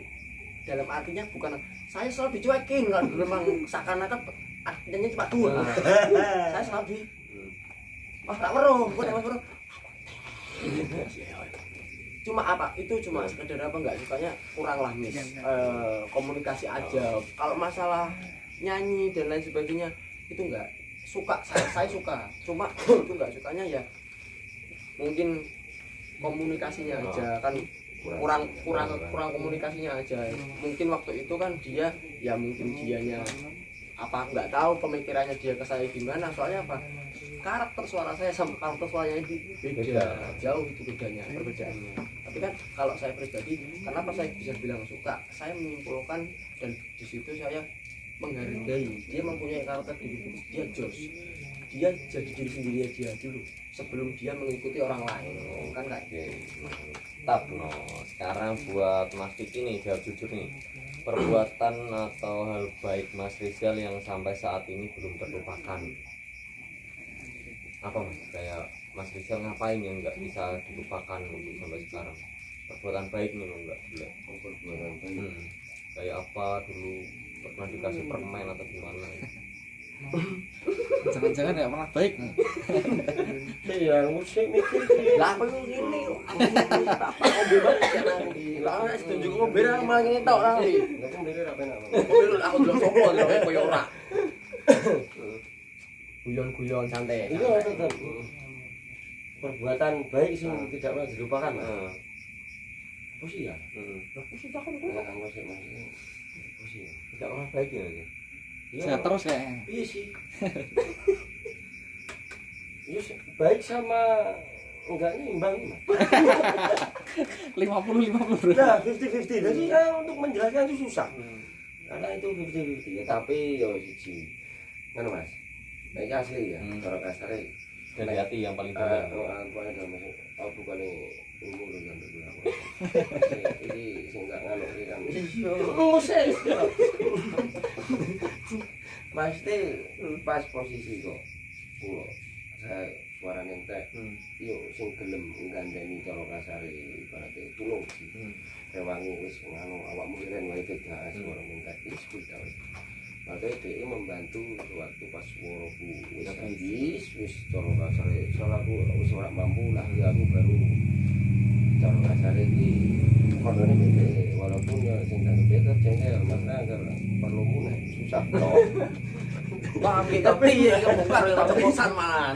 dalam artinya bukan saya selalu dicuekin, kalau memang seakan-akan artinya cuma dua. Saya selalu di tak weruh, kok tak weruh. Cuma apa? Itu cuma sekedar apa nggak sukanya kurang lah mis. Komunikasi aja. Kalau masalah nyanyi dan lain sebagainya itu nggak suka. Saya suka. Cuma itu nggak sukanya ya mungkin komunikasinya aja kan kurang komunikasinya aja. Mungkin waktu itu kan dia ya mungkin dianya apa nggak tahu pemikirannya dia ke saya gimana, soalnya apa karakter suara saya sama karakter suaranya itu beda jauh, itu bedanya perbedaannya. Tapi kan kalau saya pribadi, kenapa saya bisa bilang suka, saya menyimpulkan dan di situ saya menghargai dia mempunyai karakter diri, dia jos, dia jadi diri sendiri aja dulu sebelum dia mengikuti orang lain kan kayak gitu. Mantap no. Sekarang buat Mas Vicky nih, jawab jujur nih. Perbuatan atau hal baik Mas Rizal yang sampai saat ini belum terlupakan. Apa Mas? Kayak Mas Rizal ngapain yang nggak bisa dilupakan untuk sampai sekarang? Perbuatan baik nih enggak gila. Perbuatan baik. Kayak apa dulu pernah dikasih permen atau gimana? Jangan-jangan nggak pernah baik. Iya, musik mikir. Lah apa ngene kok. Apa ngombe banget ya nanti. Lah nek setuju ngombe ra malah ngene tok ra iki. Nek sendiri ra penak. Ngombe aku delok sopo lho koyo ora. Guyon-guyon santai. Iya, tetap. Perbuatan baik sih tidak pernah dilupakan. Apa sih ya? Lah aku sih takon kok. Nah, musik maksudnya. Apa sih? Tidak pernah baik ya? Saya terus kayaknya. Iya sih. Iya sih, baik sama enggaknya imbang. 50-50 bro. Nah, 50-50. Jadi saya untuk menjelaskan itu susah. Karena itu 50-50 ya, tapi yo siji. Kan Mas. Baik asli ya, cara kasare Dari hati yang paling bukan dalam. bukan umur yang berguna. Ini sing gak nganu iki kan. Iya. Musik. Pasti pas posisi kok. Kulo saya suara nentek. Yo sing gelem nggandani cara kasare ibaratnya tulung. Rewangi wis nganu awakmu keren wae tegas suara nentek wis kuwi. Makanya dia membantu waktu pas suaraku wis habis, wis cara kasare suaraku wis ora mampu lah ya aku baru cara kasare iki kondone beda walaupun ya sing nang beda jengkel makna agar perlu mulai susah toh. Wah, kita piye iki bukan ya bosan malah.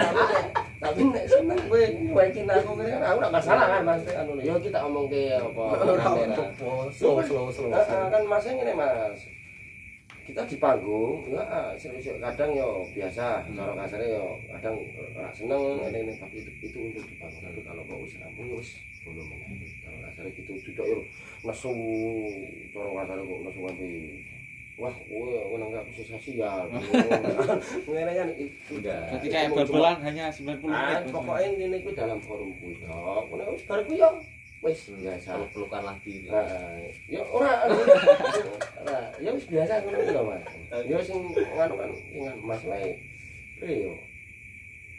Tapi nek seneng kowe nyuekin aku kene kan aku ora masalah kan Mas anu ya kita omongke apa kamera. Slow. Kan Mas ngene Mas. Kita di panggung ya kadang yo biasa cara kasare yo kadang ora seneng ini tapi itu untuk di panggung. Tapi kalau kok wis rampung wis belum meneh cara kasare gitu duduk yo nesu cara kasare kok nesu sampai wah kowe nang aku sosial. Ngene kan Udah. Berarti kayak bal-balan hanya 90 menit. pokoknya intinya itu dalam forum kuwi. Ngono wis bar kuwi yo wis biasa. Pelukan lagi. Ya ora. Ya wis biasa ngono lho Mas. Ya sing nganu kan sing Mas wae. Yo.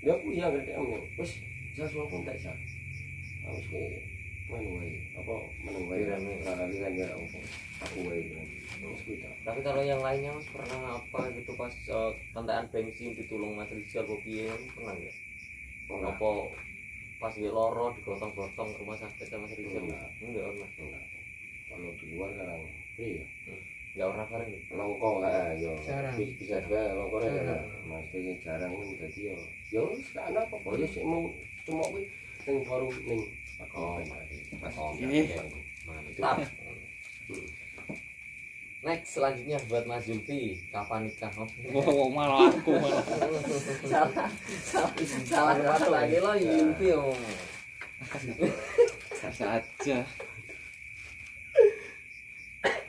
Ya kuwi yang ngerti amen. Wis sesuatu pun tak sah. Wis kuwi ngono wae. Apa meneng wae kan ya aku wae. Wis kuwi ta. Tapi kalau yang lainnya Mas pernah apa gitu pas kentekan bensin ditulung Mas Rizal kok piye pernah enggak? Apa pas dia loro digotong-gotong ke rumah sakit sama Mas Rizal? Enggak pernah. Kalau di luar sekarang iya. Enggak pernah bareng. Longkong yo. Jarang. Bisa juga longkongnya jarang. Mas ini jarang kan jadi yo wis gak ana apa-apa ya sik mau cuma kuwi ning forum ning Oh, pas Ini. mantap. Next selanjutnya buat Mas Zulfi, kapan nikah? Wow, malah aku malah. salah kata lagi lo Zulfi om. Sasa aja.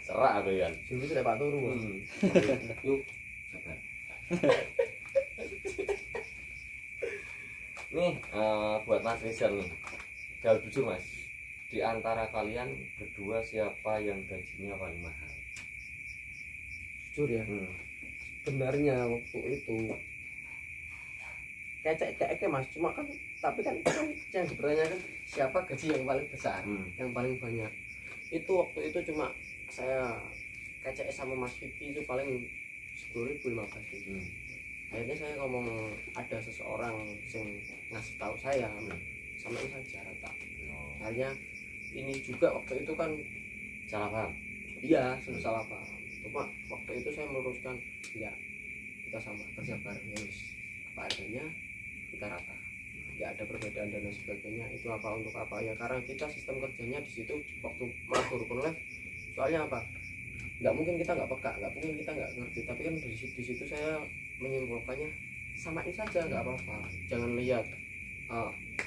Serak aku kan. Zulfi sudah Pak Turu. yuk sabar. Nih buat Mas Rizal nih. Jawab jujur Mas. Di antara kalian berdua siapa yang gajinya paling mahal? Jujur ya. Sebenarnya waktu itu kecek Mas, cuma kan tapi kan itu yang dipertanyakan siapa gaji yang paling besar, yang paling banyak. Itu waktu itu cuma saya kecek sama Mas Vicky itu paling 10.000 15.000. Akhirnya saya ngomong ada seseorang yang ngasih tahu saya sama ini saja rata. Akhirnya ini juga waktu itu kan Salah paham? iya salah paham. Cuma waktu itu saya meluruskan ya kita sama kerja bareng ya wis apa adanya kita rata, nggak ada perbedaan dan lain sebagainya. Itu apa untuk apa ya, karena kita sistem kerjanya di situ waktu matur live soalnya apa, nggak mungkin kita nggak peka, nggak mungkin kita nggak ngerti, tapi kan di situ saya menyimpulkannya samain saja nggak apa-apa, jangan lihat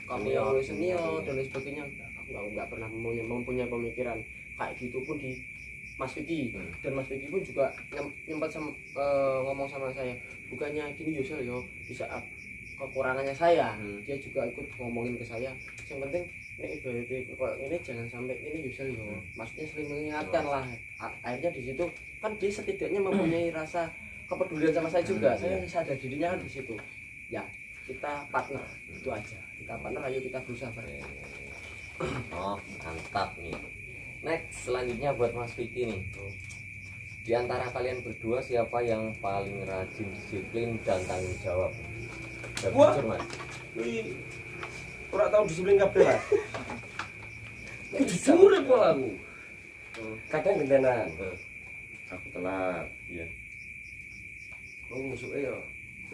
kamu yang senior dan lain sebagainya. Aku nggak pernah mempunyai pemikiran kayak gitu pun di Mas Vicky. Dan Mas Vicky pun juga nyempat ngomong sama saya, bukannya gini Yusel yo di saat kekurangannya saya, dia juga ikut ngomongin ke saya. Yang penting ini ibaratnya kok ini jangan sampai ini Yusel yo, maksudnya sering mengingatkan lah. Akhirnya di situ kan dia setidaknya mempunyai rasa kepedulian sama saya juga. Saya sadar dirinya kan di situ. Ya kita partner itu aja, kita partner, ayo kita berusaha bareng. Oh mantap nih. Next selanjutnya buat Mas Vicky nih. Di antara kalian berdua siapa yang paling rajin, disiplin dan tanggung jawab? Wah. Jujur Mas. Kuwi ora tau disiplin kabeh, Mas. Jujur kok aku. Kadang gentenan. Aku telat. Iya. Kok musuhe yo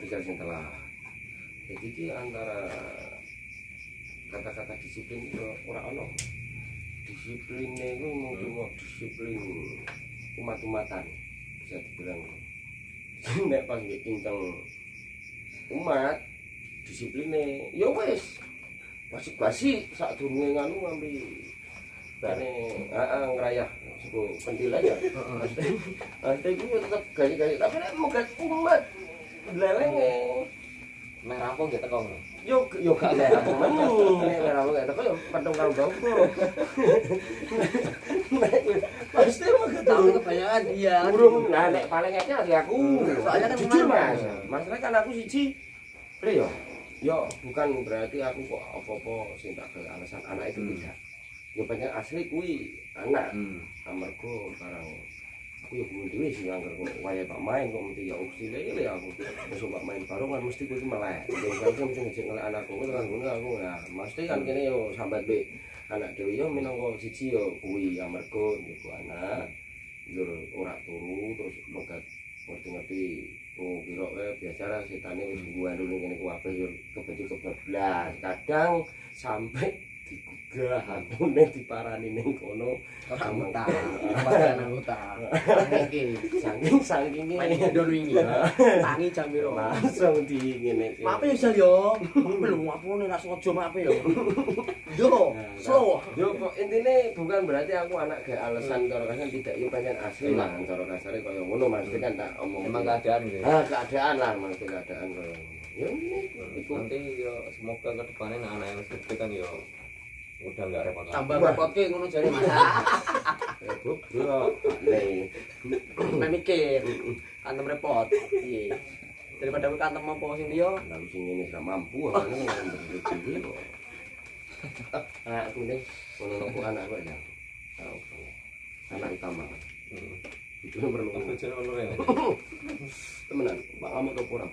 Rizal sing telat. Jadi ki antara kata-kata disiplin itu ora ono. Disiplinnya itu mungkin mau disiplin umat-umatan bisa dibilang. Nek pas nggih kinceng umat disiplinnya ya wis basi-basi sak durunge nganu ngambil bane ngrayah suku pentil aja. Ate iku tetep gaji-gaji tapi nek muga umat lelenge Meh rampung gitu kong. yo gak lek aku meneng nek ora gak teko yo pentung karo bauku. Pasti mah Tapi kebanyakan iya. burung nah nek paling akeh sih aku. Soalnya kan jujur memang- Mas. Masalah kan aku siji Pri yo bukan berarti aku kok apa-apa sing tak gawe alasan anak itu tidak. Yo banyak asli kuwi anak. Amarga barang aku yo kuwi dhewe sing anggar kok wayahe Pak main kok mesti ya usile aku. Wis Pak main bareng kan mesti kuwi melek. Yo kan mesti ngejek ngelek anakku kan ngono aku ya. Mesti kan kene yo sambat be anak dhewe yo minangka siji yo kuwi amarga niku anak. Yo ora turu terus megat ngerti-ngerti kira biasa setane wis gua dulu ngene ku apes yo kebeci-keblas. Kadang sampai digugah antune diparani ning kono Anggota, bagian anggota. saking Main don wingi. Tangi jam piro? langsung di ngene iki. Maaf ya Sal yo. Belum ngapune nak sengaja maaf yo. Yo, slow. Yo kok intine bukan berarti aku anak gak alasan cara kasar tidak yo pengen asli lah cara kasare kaya ngono maksudnya kan tak omong. Emang keadaan gitu. Ah keadaan lah maksudnya keadaan kaya ngono. Yo ini Itu nanti ya semoga ke depannya anak yang gede kan ya udah nggak repot lagi. Tambah repot ke ngono jare Mas. goblok. Nih. Mek mikir. Kantem repot. Iya. Daripada kowe kantem mampu sing liya, Lah sing ngene gak mampu ngono dhewe kok. Ah aku ning ngono kok anak kok ya. Tahu. Anak utama. Itu perlu. Tujuan ulur ya. Temenan, Pak kamu to ora?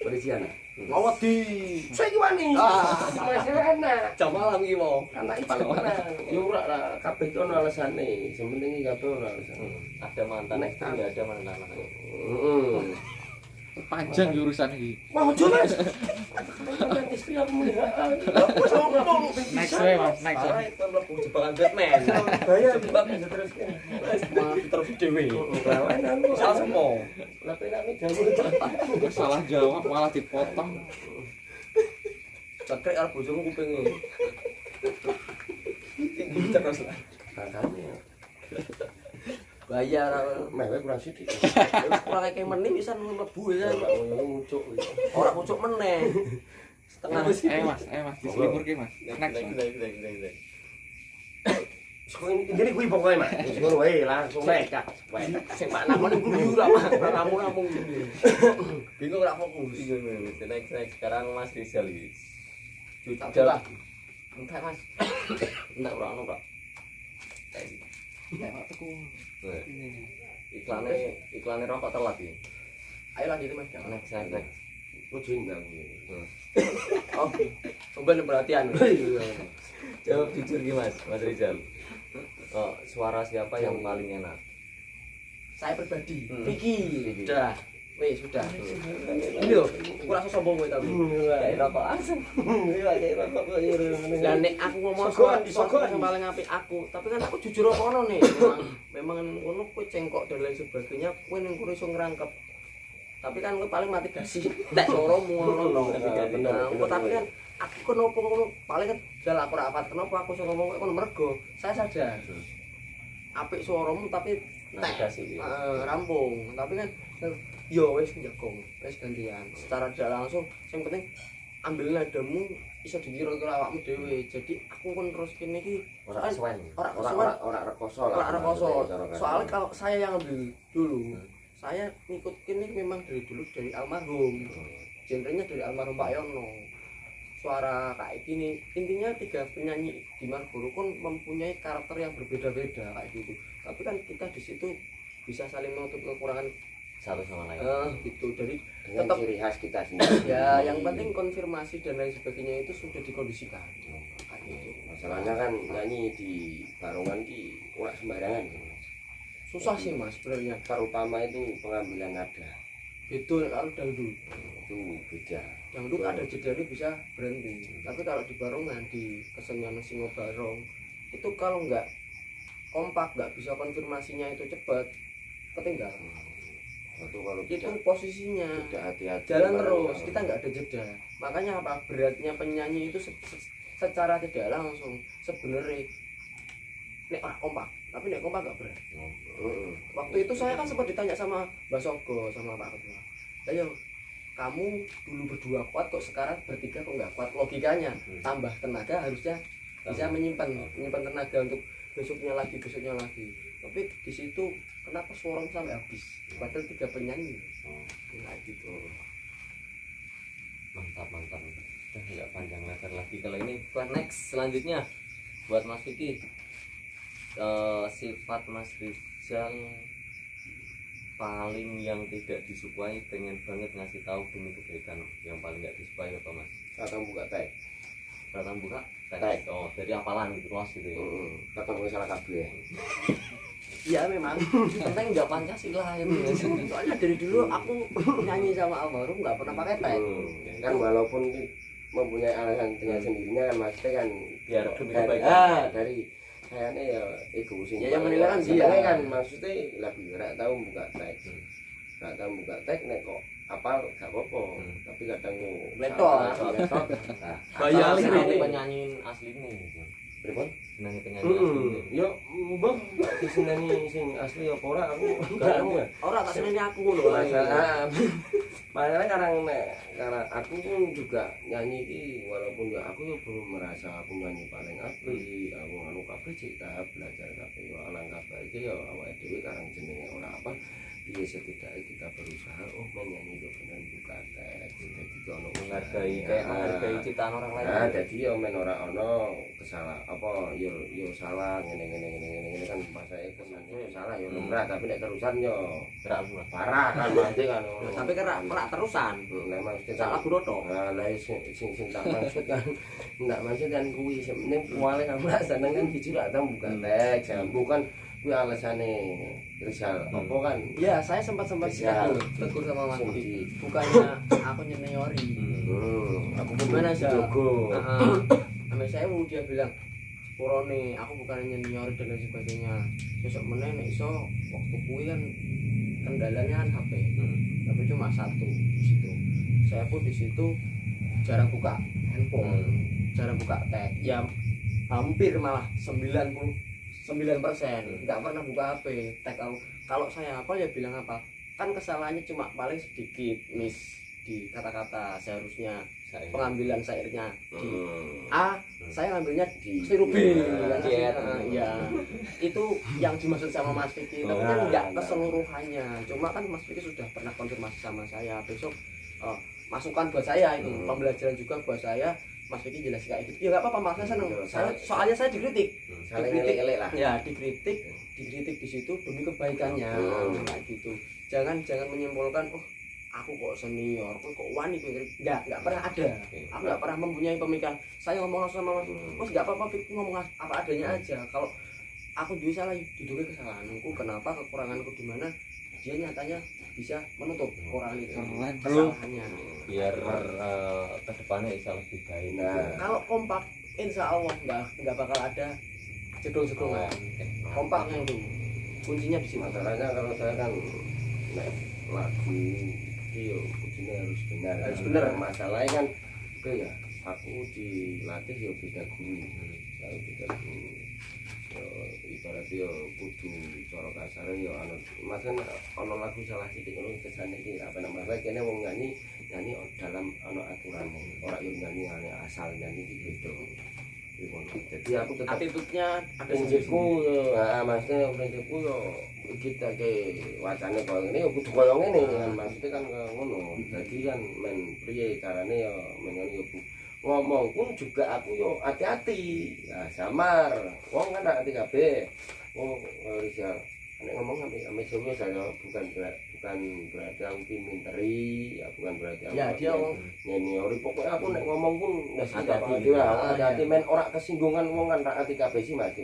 Perisian. ngawet di Saiki wani. Masih anak. jam malam iki mo. Anak paling menang. Ya ora lah kabeh itu ana alasane. Sing penting iki kabeh ora alasane. Ada mantan istri nggak ada mantan anak. Heeh. Panjang ya urusan ini. Wah, ojo Mas. Mantan istri aku melihat. Aku sombong. Next way Mas, next way. Itu mlebu jebakan Batman. Bahaya sebab terus. Terus dhewe. Lawan aku. Salah semua. Lah penake jamu. Salah jawab malah dipotong. Cekrek karo bojomu kupinge. Tinggi terus lah. Makane Bayar mewek kurang sithik. kurang kayak meneh bisa mlebu ya. Ngucuk. Ora kucuk meneh. Setengah Mas, diselimurke Mas. Next. Ini kuwi pokoke Mas. Wis ngono wae langsung nekat. sing Pak Namon guyu ra Mas. Ramu-ramu. Bingung ora fokus. Next sekarang Mas Rizal ini. Tak Jujur. lah. Entar Mas. Entar ora Pak. Iklannya rokok telat ya. Ayo lanjut Mas. Next. Ojo ndang. Oh, coba perhatian. Jawab jujur gimana Mas Rizal. Oh, suara siapa yang paling enak? Saya pribadi. Hmm. Iki. Sudah. Wis sudah. Ini lho, ora sombong kowe tapi. Kayak rokok asem. Lah nek aku ngomong Sogon. yang paling apik aku, tapi kan aku jujur apa ono nih. Memang ngono kowe cengkok dan lain sebagainya, kowe ning kono iso ngrangkep. Tapi kan kowe paling mati gasi. Nek suaramu ngono. Bener. Tapi kan aku kenapa ngono paling kan jal aku ora apa kenapa aku iso ngomong kowe mergo saya sadar. Apik suaramu tapi Navigasi. rampung. Tapi kan yo wis njagong, wis gantian. Secara tidak langsung yang penting ambil nadamu iso dikira-kira awakmu dhewe. Jadi aku kon terus kene iki Ora kesuwen. Ora rekoso lah. ora rekoso. Soalnya kalau saya yang ambil dulu, saya ngikutin ini memang dari dulu dari almarhum. Genrenya dari almarhum Pak Yono. Suara kayak gini, intinya 3 penyanyi di Marlboro kan mempunyai karakter yang berbeda-beda kayak gitu. Tapi kan kita di situ bisa saling menutup kekurangan Satu sama lain. gitu. Dari dengan tetap ciri khas kita sendiri. ya yang penting konfirmasi dan lain sebagainya itu sudah dikondisikan. Kayak gitu. Masalahnya kan nyanyi di barongan ki ora sembarangan. Susah sih Mas sebenarnya. Terutama itu pengambilan nada. Itu kalau dangdut. Itu beda. Dangdut ada jedanya bisa berhenti. Tapi kalau di barongan di kesenian singo barong itu kalau nggak kompak nggak bisa konfirmasinya itu cepat ketinggalan. Itu kalau Itu tidak posisinya hati-hati jalan terus, kita nggak ada jeda. Makanya apa beratnya penyanyi itu secara tidak langsung sebenarnya nek kompak, tapi nek kompak nggak berat. Waktu itu saya kan sempat ditanya sama Mbak Sogo sama Pak Ketua, ayo kamu dulu berdua kuat kok sekarang bertiga kok nggak kuat. Logikanya tambah tenaga harusnya bisa menyimpan tenaga untuk besoknya lagi. Tapi di situ kenapa suara sampai habis? Padahal 3 penyanyi. Kayak gitu. Mantap. Udah nggak panjang lebar lagi. Kalau ini buat next selanjutnya buat Mas Vicky. Sifat Mas Rizal paling yang tidak disukai, pengen banget ngasih tahu demi kebaikan, yang paling nggak disukai apa Mas? Kadang buka tag. Datang buka Tag. Oh, dari hafalan gitu los gitu ya. Kadang gue salah kabeh. Iya memang penting nggak Pancasila ya. Soalnya dari dulu aku nyanyi sama almarhum nggak pernah pakai tag. Kan walaupun mempunyai alasan dengan sendirinya kan maksudnya kan Biar demi kebaikan. dari kayaknya ya egois Ya, yang menilai kan dia. kan maksudnya lebih nggak tahu buka tag. Nggak tahu buka tag nek kok apal gak apa-apa, tapi kadang ku Letok. letok. Nah, Bayar apal sini. sih. penyanyiin asli nih. Pripun? Senangi penyanyi asli. Yo, mbah, diseneni sing asli apa ora aku gak nemu ya. Ora tak seneni aku lho. Masalah karena aku pun juga nyanyi iki walaupun ya aku yo belum merasa aku nyanyi paling apik, aku anu kabeh cek belajar kabeh yo alangkah baike yo awake dhewe karang jenenge ora apa piye setidaknya kita berusaha menyanyi itu benar buka teks jadi ono Menghargai kayak menghargai ciptaan orang lain. nah jadi yo men ora ono kesalah apa yo salah ngene kan pas saya kesannya yo salah yo lumrah tapi nek terusan yo Gerak buat. parah kan mesti kan Tapi kan ora terusan. nek maksud Salah guru tok. nah lah sing tak maksud kan ndak maksud kan kuwi sementing kuwale aku ra seneng kan jujur tak buka teks bukan kuwi alasane Rizal apa kan Ya, saya sempat Ya. tegur sama Mas Sing Dik. di- Bukannya aku nyeniori. aku pun Gimana sih? Jogo Sampai saya dia bilang, "Purone, aku bukan nyeniori dan lain sebagainya. Besok meneh nek iso waktu kuwi kan kendalanya kan HP. Tapi cuma satu di situ. Saya pun di situ jarang buka handphone, jarang buka tag. Ya hampir malah 99% nggak pernah buka HP. Tag kalau saya apa ya bilang apa? Kan kesalahannya cuma paling sedikit miss di kata-kata seharusnya pengambilan syairnya di A, saya ngambilnya di huruf B ya. ya itu yang dimaksud sama Mas Vicky tapi kan nggak keseluruhannya cuma kan Mas Vicky sudah pernah konfirmasi sama saya besok masukan buat saya itu pembelajaran juga buat saya Mas Vicky jelas kayak gitu ya nggak apa-apa Mas saya seneng soalnya saya dikritik saling elek-elek lah ya dikritik di situ demi kebaikannya kayak gitu jangan menyimpulkan oh aku kok senior, aku kok wani nggak pernah ada. Aku nggak pernah mempunyai pemikiran. Saya ngomong langsung sama Mas, nggak apa-apa, ngomong apa adanya aja. Kalau aku juga salah, duduknya kesalahanku, kenapa kekuranganku di mana? Dia nyatanya bisa menutup kekurangan itu, kesalahannya. Biar kedepannya bisa lebih baik. nah Kalau kompak, insya Allah nggak bakal ada jedong-jedongan. Kompaknya itu kuncinya di situ. masalahnya kalau saya kan nek lagu iyo kuncinya harus benar Harus benar. masalahnya kan oke ya aku dilatih ya beda guru kalau beda guru ibaratnya ya kudu cara kasar ya maksudnya ono lagu salah titik ngono kesane iki apa namanya kene wong nyanyi dalam ono aturan ora yo nyanyi asal nyanyi gitu jadi aku tetap Attitude-nya ada prinsipku maksudnya prinsipku yo kita ke wacane kaya ngene yo kudu kaya ngene kan maksudnya kan ngono jadi kan men priye carane yo men yo ngomong pun juga aku yo hati-hati ya samar wong kan hati kabeh wong Rizal nek ngomong sampe Jawa saya bukan berarti aku minteri ya bukan berarti aku ya dia ngomong nyeniori pokoknya aku nek ngomong pun Hati-hati. hati-hati men ora kesinggungan wong kan rak ati kabeh sih mati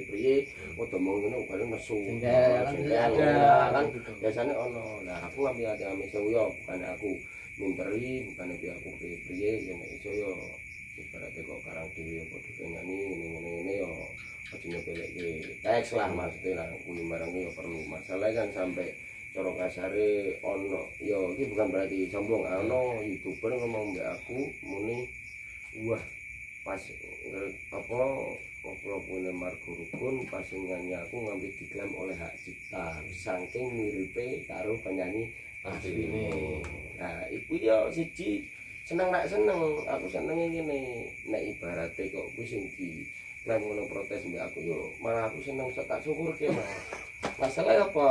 priye padha mung ngono karo nesu ada kan biasanya ono nah aku ngambil hati ame yo bukan aku minteri bukan aku priye ya nek iso yo ibaratnya kok karang dhewe padha nyanyi ngene-ngene yo aja nyepeleke teks lah maksudnya lah kuwi barang yo perlu masalah kan sampai cara kasare ono yo iki bukan berarti sombong ono YouTuber ngomong mbek aku muni wah pas apa ngobrol punya Margo Rukun pas nyanyi aku ngambil diklaim oleh hak cipta saking miripe karo penyanyi asli ini nah iku yo siji seneng aku senenge ngene nek ibarate kok kuwi sing diklaim ngono protes mbek aku yo malah aku seneng tak syukurke masalah apa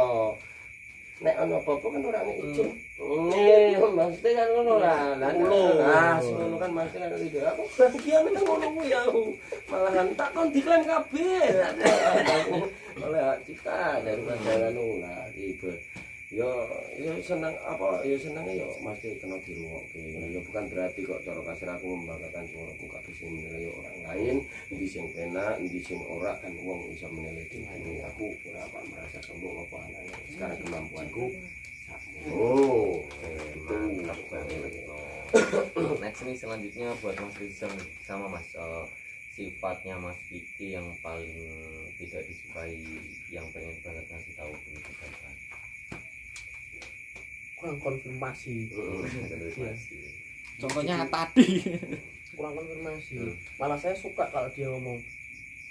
nek ana apa-apa kan ora nek izin. Maksudnya kan ngono lah. Lah, ngono kan maksudnya kan itu. Aku bahagia nek ngono kuwi aku. Malahan tak kon diklaim kabeh. Oleh kita dari pandangan lah gitu. Yo seneng apa yo senenge yo mesti kena dirungokke. Yo bukan berarti kok cara kasar aku membanggakan suaraku kabeh sing menilai orang lain, ndi sing penak, ndi sing ora kan wong iso menilai diri. Aku ora apa merasa sombong apa anane. Sekarang kemampuanku Mantap banget. Next nih selanjutnya buat Mas Rizal sama Mas sifatnya Mas Vicky yang paling tidak disukai yang pengen banget ngasih tahu ke kita. kurang konfirmasi. Contohnya tadi. Kurang konfirmasi. Malah saya suka kalau dia ngomong.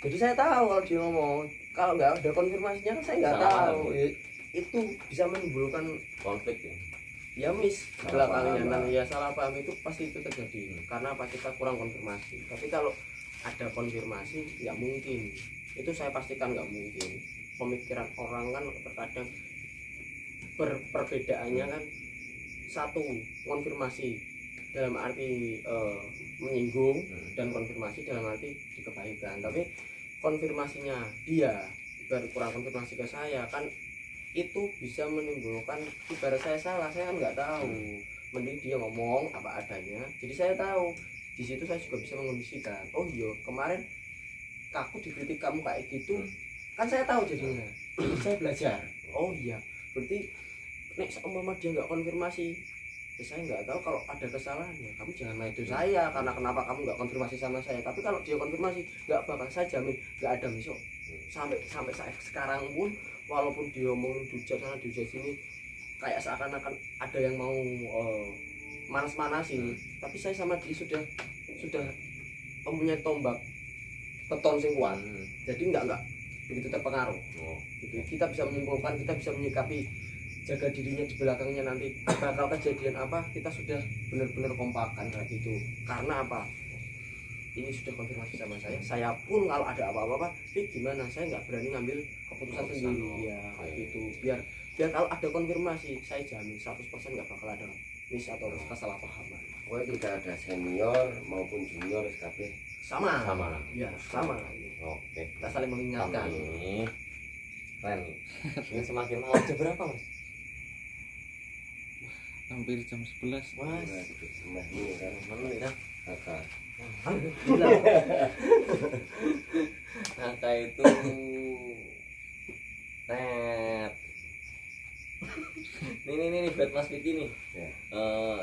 Jadi saya tahu kalau dia ngomong. Kalau nggak ada konfirmasinya kan saya nggak Salah, tahu. Bu. Itu bisa menimbulkan konflik ya. ya miss Salah belakangnya. paham. Nah, ya salah paham itu pasti itu terjadi. Karena apa, kita kurang konfirmasi. Tapi kalau ada konfirmasi nggak mungkin. Itu saya pastikan nggak mungkin. Pemikiran orang kan terkadang perbedaannya kan satu konfirmasi dalam arti menyinggung dan konfirmasi dalam arti dikebaikan. Tapi konfirmasinya dia baru kurang konfirmasi ke saya kan itu bisa menimbulkan ibarat saya salah, saya kan nggak tahu. Mending dia ngomong apa adanya, jadi saya tahu. Di situ saya juga bisa mengondisikan. Oh iya, kemarin aku dikritik kamu kayak gitu, kan saya tahu jadinya. Jadi saya belajar. Oh iya, berarti nek seumpama dia nggak konfirmasi, ya saya nggak tahu kalau ada kesalahannya. Kamu jangan main itu saya karena kenapa kamu nggak konfirmasi sama saya. Tapi kalau dia konfirmasi, nggak bakal, saya jamin nggak ada besok. Sampai saya sekarang pun, walaupun dia ngomongin dujat sana dujat sini, kayak seakan-akan ada yang mau manas-manasin, tapi saya sama dia sudah mempunyai tombak beton sing kuat. Jadi enggak begitu terpengaruh. Gitu. Kita bisa menyimpulkan, kita bisa menyikapi jaga dirinya di belakangnya nanti bakal kejadian apa, kita sudah benar-benar kompakan kayak gitu. Karena apa? Ini sudah konfirmasi sama saya pun kalau ada apa-apa gimana, saya nggak berani ngambil keputusan sendiri ya gitu. Biar kalau ada konfirmasi, saya jamin 100% nggak bakal ada miss atau kesalahpahaman. Pokoknya tidak ada senior maupun junior SKP Sama Ya. sama. Oke. Kita saling mengingatkan. Ini keren. Ini semakin malam jam berapa, Mas? Hampir jam 11. Mas, Nah ini kan menit ya. kakak Alhamdulillah. Angka itu net. Ini buat Mas Vicky nih. Ya.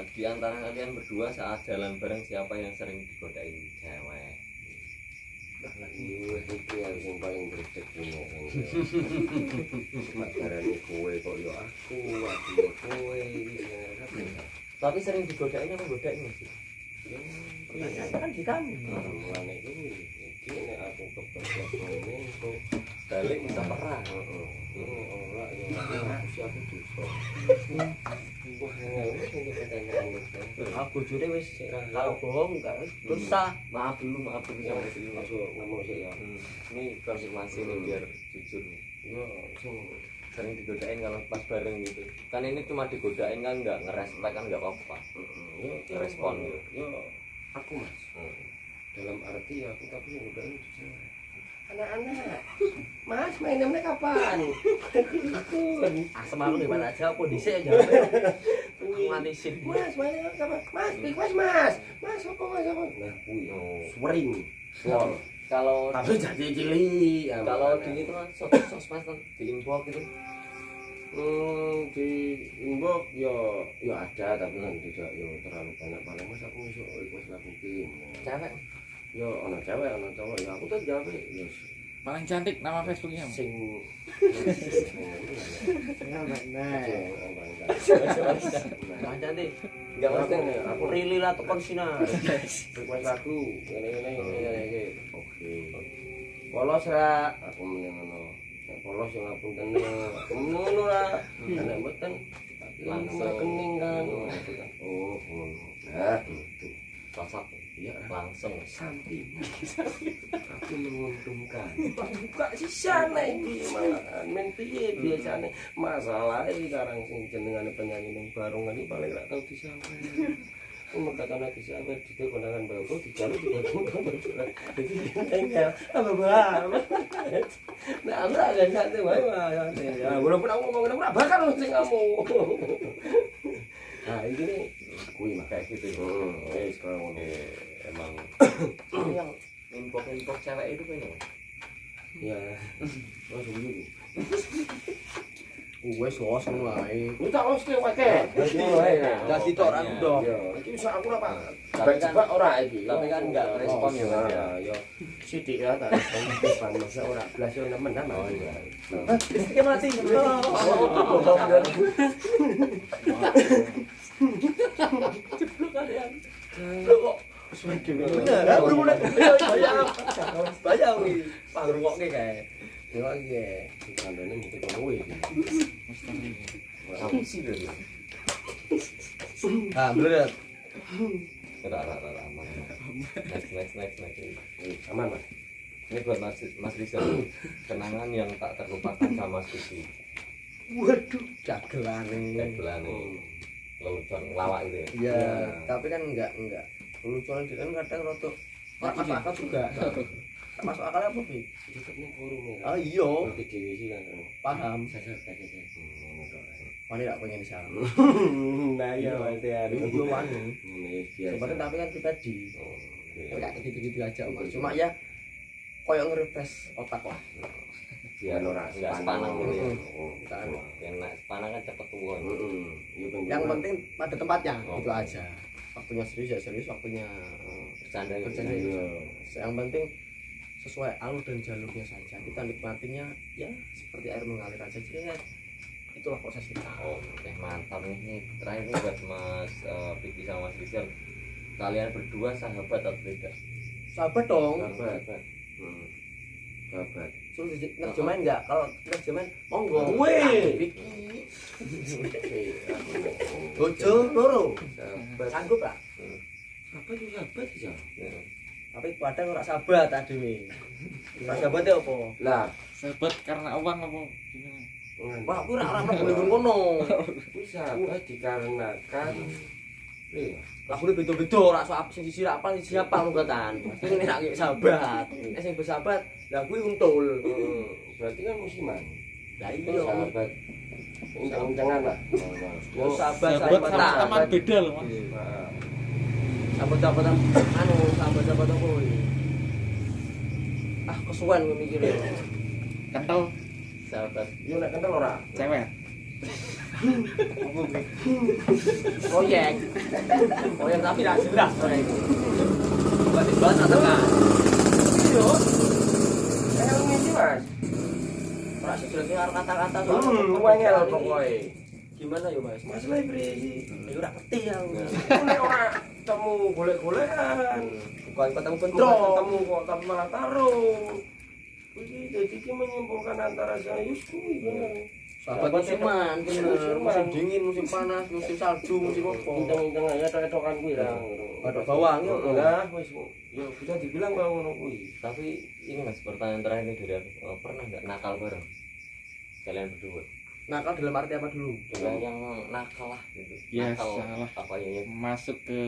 Di antara kalian berdua saat jalan bareng siapa yang sering digodain cewek? Iya, itu yang paling gede punya kan. Makarani kue kok yo aku yo kue. Tapi sering digodain apa godain Mas? Pertanyaannya kan di kamu. Mulane kuwi iki nek aku kepercayaan ngomong kok Balik bisa perang. ora yo aku dosa. Wah, ini pertanyaan itu. Aku jujur wis kalau bohong enggak dosa. Maaf dulu sampai sini. Aku ngomong sih ya. Ini konfirmasi nih biar jujur nih. Yo sing Sering digodain kalau pas bareng gitu. Kan ini cuma digodain kan nggak ngerespek kan nggak apa-apa. yo Respon gitu. Yo aku Mas. Dalam arti aku tapi yang udah itu cewek. Anak-anak, Mas main namanya kapan? Asem aku di mana aja aku dhisik aja. Aku nganti sip. Mas mainnya kapan? Mas, request Mas. Mas apa Mas apa? Nah, kuwi swering. Wow. Kalau Tapi jadi cilik. kalau di itu kan sosmed kan di inbox gitu. Di inbox yo ada tapi kan tidak yo terlalu banyak. Paling Mas aku iso request lagu tim. Cewek. Yo ana cewek ana cowok ya aku tuh jawab yo Paling cantik nama Facebooknya. sing Nah, cantik. Enggak mesti aku Rili lah tukon sina. request lagu ngene oke polos ra aku meneng ngono nek polos yo ngapunten ngono ra nek mboten langsung kening kan oh ngono nah itu sosok iya langsung. sampai aku menguntungkan buka sisa iki malah men piye biasane masalahe sekarang sing jenengane penyanyi ning barungan iki paling gak tau disawer mengatakan disawer di kondangan baru dijaluk di barungan jadi tinggal apa bah nah ora kan santai wae ya walaupun aku ngomong ora bakal sing kamu nah ini kuwi mah Kayak gitu. wis kalau ngono Emang ini yang inbox cewek itu kan ya langsung dulu Wes los ngono ae. lu tak los ke wae Dah sitok ra udah. ya iki bisa aku ora Pak Tapi kan- coba ora iki tapi kan enggak respon ya, Mas, ya. ya Sidik ya tak depan masa ora blas yo nemen ta. Oh iya. Listriknya mati. Jeblok kalian. Lho kok bener, bener. Bayang wih. Pangrungokke kae. Dewa iki kae. Kandane mesti kowe iki. Apa sih dari? Ah, bener. Aman. Next. Aman, Mas. Ini buat Mas Rizal, kenangan yang tak terlupakan sama Mas Kiki. Waduh, dagelane. Dagelan nih, lelucon lawak gitu ya. Iya, tapi kan enggak. Lucuan itu kan kadang rotok. Masuk akal juga. Masuk akal apa, Bi? Tetep ning forum ya. Ah iya, Ngerti dhewe sih kan. paham. Sasar. Wani gak pengen salah. Nah iya Mas ya. Iya wani. Biasa. Sebenarnya tapi kan pribadi. Oke. Kayak gitu-gitu aja, Mas. Cuma ya koyo nge-refresh otak lah. Biar ora Nggak sepanang gitu ya. Kan. Enak, sepanang kan cepet tua. Yang penting pada tempatnya, Oh. gitu aja. Waktunya serius ya serius, waktunya Bercanda gitu. bercanda ya. Yang penting sesuai alur dan jalurnya saja. Kita nikmatinya ya seperti air mengalir aja. Jadi ya, itulah proses kita. Oke, mantap nih. Ini terakhir nih buat Mas Vicky sama Mas Rizal. Kalian berdua sahabat atau tidak? Sahabat dong. Sahabat. Sahabat. Suruh nerjemahin enggak? Kalau nerjemahin monggo. Weh. Vicky. Bojo loro. Sahabat. Sanggup lah. Sahabat itu sahabat ya. Ya. Tapi kadang ora sahabat adewe. Ora sahabat ya apa? Lah, Sahabat karena uang apa gimana? Wah, aku ora boleh ngono. kuwi sahabat dikarenakan Aku ini beda-beda, ora so apa sing sisi apa sing siapa mungkatan. Sing ini sak sahabat. Nek sing bersahabat, lah kuwi untul. berarti kan musiman. Lah iya. Sahabat. Uncang-uncangan lah. Yo sahabat Sahabat sama sahabatan. beda loh Mas. Sahabat-sahabatan anu, sahabat-sahabat apa kuwi? Ah, kesuwen kuwi mikire. Kental Sahabat. Yo nek kental ora? cewek. Proyek. Proyek tapi tidak jelas proyek itu. Bukan dibahas atau kan? Iya. Saya ngisi Mas. Ora sejelas karo kata-kata Wengel pokoke. Gimana ya, Mas? Masalah prei. Ya ora ngerti aku. Nek ora ketemu golek-golekan. Kok ketemu Bukan kontrol. ketemu kok tapi malah taruh. Kuwi jadi ki menyimpulkan antara saya kuwi. Sahabat musiman, bener. Musim dingin, musim panas, musim salju, musim apa? Kenceng-kenceng aja tok-tokan kuwi lah. Batok bawang ya. Lah wis ya bisa dibilang kalau ngono kuwi. Tapi ini Mas, pertanyaan terakhir ini dari aku. Pernah nggak nakal bareng? Kalian berdua? Nakal dalam arti apa dulu? Ya, yang nakal lah gitu. Ya, Nakal salah. apa ya? Masuk ke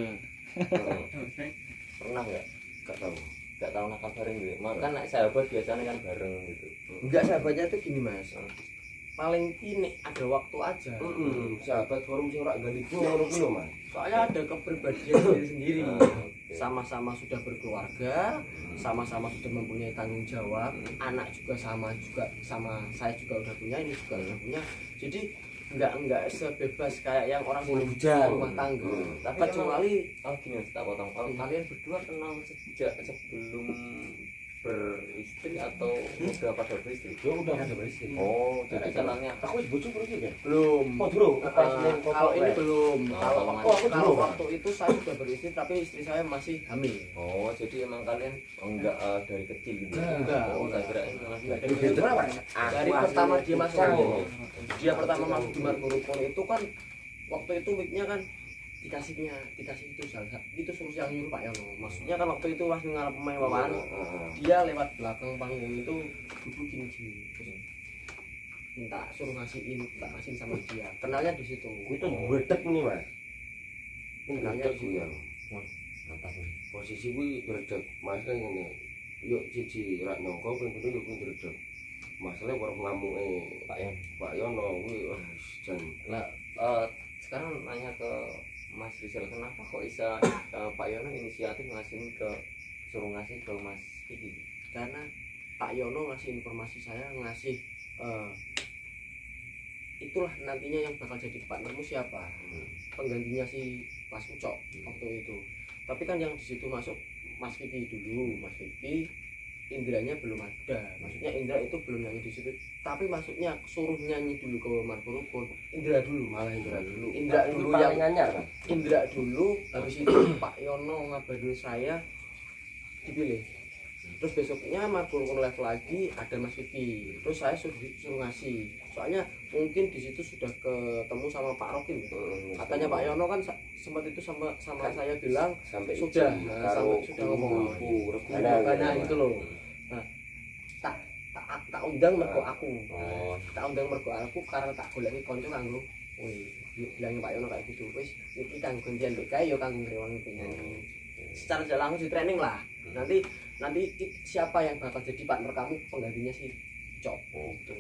Pernah nggak? Gak tahu. Nggak tahu nakal bareng gitu. Makan naik sahabat biasanya kan bareng gitu. Enggak, sahabatnya tuh gini, Mas. Paling kini ada waktu aja. Sahabat forum sing ora gali ngono kuwi lho, Mas. Soalnya ada kepribadian sendiri-sendiri. Sama-sama sudah berkeluarga, sama-sama sudah mempunyai tanggung jawab. Anak juga sama saya juga udah punya, ini juga udah punya. Jadi enggak sebebas kayak yang orang Sing belum bujang. rumah tangga. Tapi Kecuali gini Mas, tak potong. Kalau kalian berdua kenal sejak sebelum beristri atau udah pada beristri? Yo udah ada berisi. Oh, jadi kenalnya Aku wis bojo berarti kan? belum. Oh, durung. Kalau ini belum. Oh, aku Kalau belum. waktu itu saya sudah beristri, tapi istri saya masih hamil. Oh, jadi emang kalian enggak dari kecil gitu? Enggak. Oh, saya kira ini masih Enggak, dari dari berapa? Dari pertama dia masuk Canggung. dia pertama masuk di Marco Rukun itu kan waktu itu weeknya kan dikasih itu salah itu solusi yang nyuruh Pak Yono. Maksudnya kan waktu itu pas ngarep pemain wawan dia lewat belakang panggung itu duduk gini terus minta suruh ngasihin sama dia. Kenalnya di situ. Itu wedek nih, Mas. Ini Kenalnya wedek di kuwi ya. atas nih. Posisi kuwi wedek. Mas kan ngene. Yuk siji rak nyongko ping pindho yo kuwi wedek. Masalah baru ngamuke Pak Yan. Pak Yono kuwi jan. Nah, sekarang nanya ke Mas Rizal, kenapa kok bisa Pak Yono inisiatif suruh ngasih ke Mas Kiki? Karena Pak Yono ngasih informasi saya ngasih itulah nantinya yang bakal jadi partnermu siapa, penggantinya si Mas Ucok waktu itu. Tapi kan yang di situ masuk Mas Vicky dulu, Mas Vicky indranya belum ada, maksudnya indra itu belum nyanyi di situ, tapi maksudnya suruh nyanyi dulu ke Margo Rukun, indra dulu, malah Indra dulu. Indra Ini dulu paling yang anyar kan. Indra dulu, habis itu Pak Yono ngabarin saya dipilih. Terus besoknya Margo Rukun live lagi ada Mas Vicky, terus saya suruh ngasih, soalnya mungkin di situ sudah ketemu sama Pak Rokin, katanya Pak Yono kan sempat itu sama saya bilang Sampai sudah, izin sampai sudah ngomong karena itu loh. Nah, tak undang mergo aku. Oh. Tak undang mergo aku karena tak goleki kanca kanggo wih, bilangnya Pak Yono kayak gitu. Wis iki kanggo gantian mbek kae ya kanggo ngrewangi penyanyi. Secara jalan langsung di training lah. Nanti siapa yang bakal jadi partner kamu penggantinya si Cok. Oke.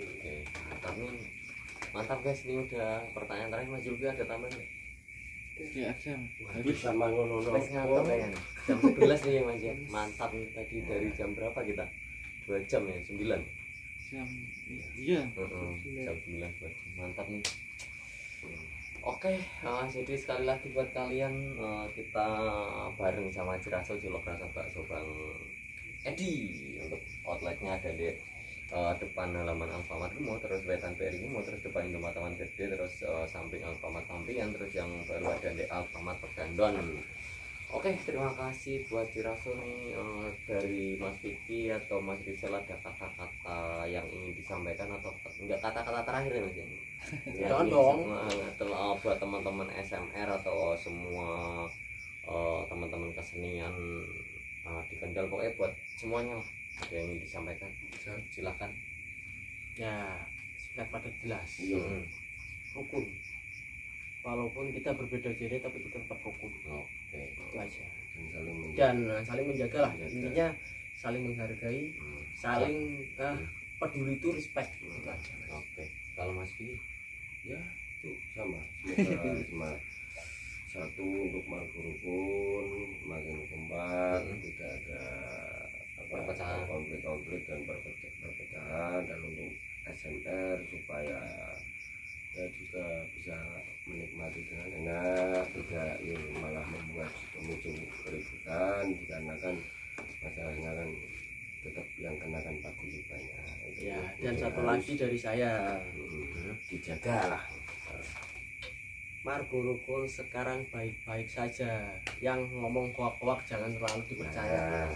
Nah, tapi mantap guys, ini udah pertanyaan terakhir Mas Julfi, ada tambahan nggak? Ya aja. habis sama ngono. Wes ngantuk kayaknya. Jam 11 nih Mas ya. Mantap nih tadi dari jam berapa kita? 2 jam ya, 9. Jam iya. Jam 9 buat mantap nih. Oke, jadi sekali lagi buat kalian kita bareng sama Ciraso Cilok Rasa Bakso Bang Edi. Untuk outletnya ada di depan halaman Alfamart Gumo, terus Wetan PRI Gumo, terus depan Indomaret Taman Gede, terus samping Alfamart Tampian, terus yang baru ada di Alfamart Pegandan. Oke, terima kasih buat Ciraso nih, dari Mas Vicky atau Mas Rizal, ada kata-kata yang ingin disampaikan atau enggak, kata-kata terakhir ya Mas ya? Jangan dong. Buat teman-teman SMR atau semua teman-teman kesenian di Kendal, pokoknya buat semuanya lah, ada yang ingin disampaikan, silakan. Ya, singkat padat jelas. Hmm. Rukun. Walaupun kita berbeda genre tapi kita tetap rukun. Oke. Itu aja. Dan Dan saling menjaga lah. Intinya saling menghargai, saling peduli itu respect. Itu aja. Oke, kalau Mas Vicky? ya itu sama. Semoga satu untuk Margo Rukun makin kembang, tidak ada Perpecahan. konflik dan perpecahan, dan untuk SMR supaya ya juga bisa menikmati dengan enak, tidak malah membuat pemicu keributan, dikarenakan masalahnya kan tetap yang kenakan paguyubannya. Ya, dan satu lagi dari saya, dijaga lah. Margo Rukun sekarang baik-baik saja. Yang ngomong hoak-hoak jangan terlalu dipercaya.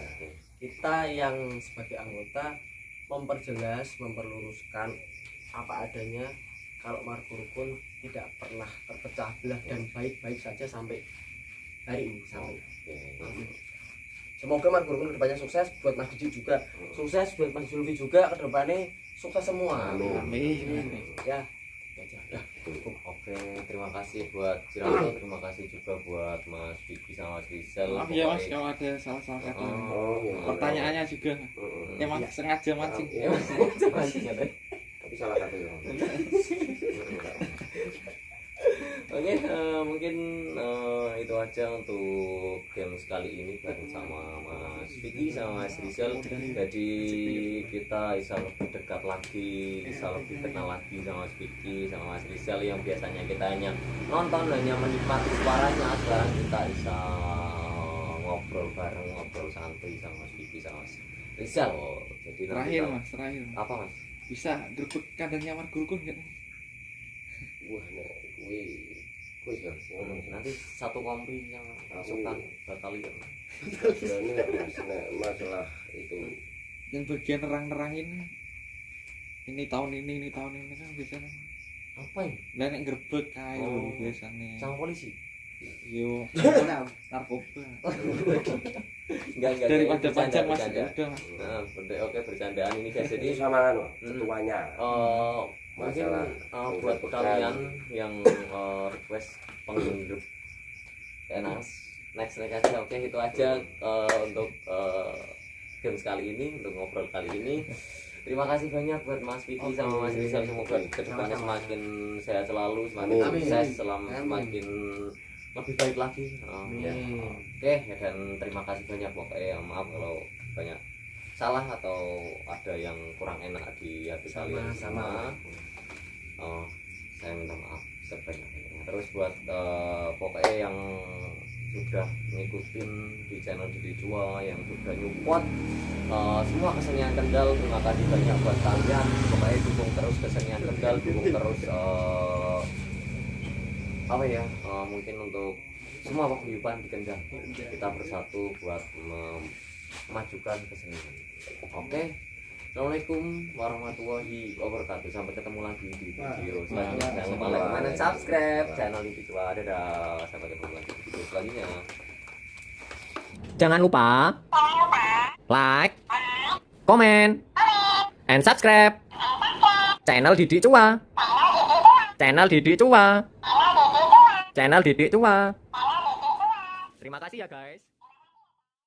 Kita yang sebagai anggota memperjelas, memperluruskan apa adanya. Kalau Margo Rukun tidak pernah terpecah belah dan baik-baik saja sampai hari ini. Semoga Margo Rukun kedepannya sukses, buat Mas Didi juga sukses, buat Mas Julfi juga kedepannya sukses semua. Amin. Ya. Oke, terima kasih buat Ciraso, terima kasih juga buat Mas Vicky sama Mas Rizal. Maaf ya Mas kalau ada salah-salah kata. Pertanyaannya juga emang sengaja mancing. Tapi salah kata ya. Oke, mungkin itu aja untuk game kali ini bareng sama Mas Vicky sama Mas Rizal. Jadi kita bisa lebih dekat lagi, bisa lebih kenal lagi sama Mas Vicky sama Mas Rizal yang biasanya kita hanya nonton, hanya menikmati suaranya. Sekarang kita bisa ngobrol bareng, ngobrol santai sama Mas Vicky sama Mas Rizal. Jadi Terakhir Mas, terakhir. apa Mas? Bisa gerbek kandangnya Margo Rukun enggak? Wah, nek kuwi ya. Nanti satu kompli yang pasukan batalion. Ini nek masalah itu Yang bagian nerang-nerangin ini tahun ini kan biasanya. Apa ini? Lah nek gerbek kae Oh. biasanya. Sama polisi? Yo narkoba. Enggak Daripada bercanda, pajak Mas, bercanda. udah Mas. Nah, oke bercandaan ini guys. Jadi itu sama kan ketuanya. mungkin Masalah buat untuk kalian yang request pengen grup next aja. Oke, itu aja untuk game kali ini, untuk ngobrol kali ini. Terima kasih banyak buat Mas Vicky sama Mas Rizal, semoga kedepannya semakin sehat selalu, semakin Amin. sukses, semakin lebih baik lagi. Ya. Oke, dan terima kasih banyak pokoknya. Maaf kalau banyak salah atau ada yang kurang enak di hati kalian semua. Saya minta maaf sebanyak-banyaknya. Terus buat pokoknya yang sudah ngikutin di channel Didi Cua, yang sudah nyupport semua kesenian Kendal. Terima kasih banyak buat kalian. Pokoknya dukung terus kesenian Kendal, dukung terus mungkin untuk semua paguyuban di Kendal. Kita bersatu buat memajukan kesenian. Oke. Assalamualaikum warahmatullahi wabarakatuh. Sampai ketemu lagi di video selanjutnya. Jangan lupa like, comment, dan subscribe channel Didi Cua. Dadah. Sampai ketemu lagi di video selanjutnya. Jangan lupa like, comment, and subscribe channel Didi Cua. Channel Didi Cua. Channel Didi Cua. Terima kasih ya guys.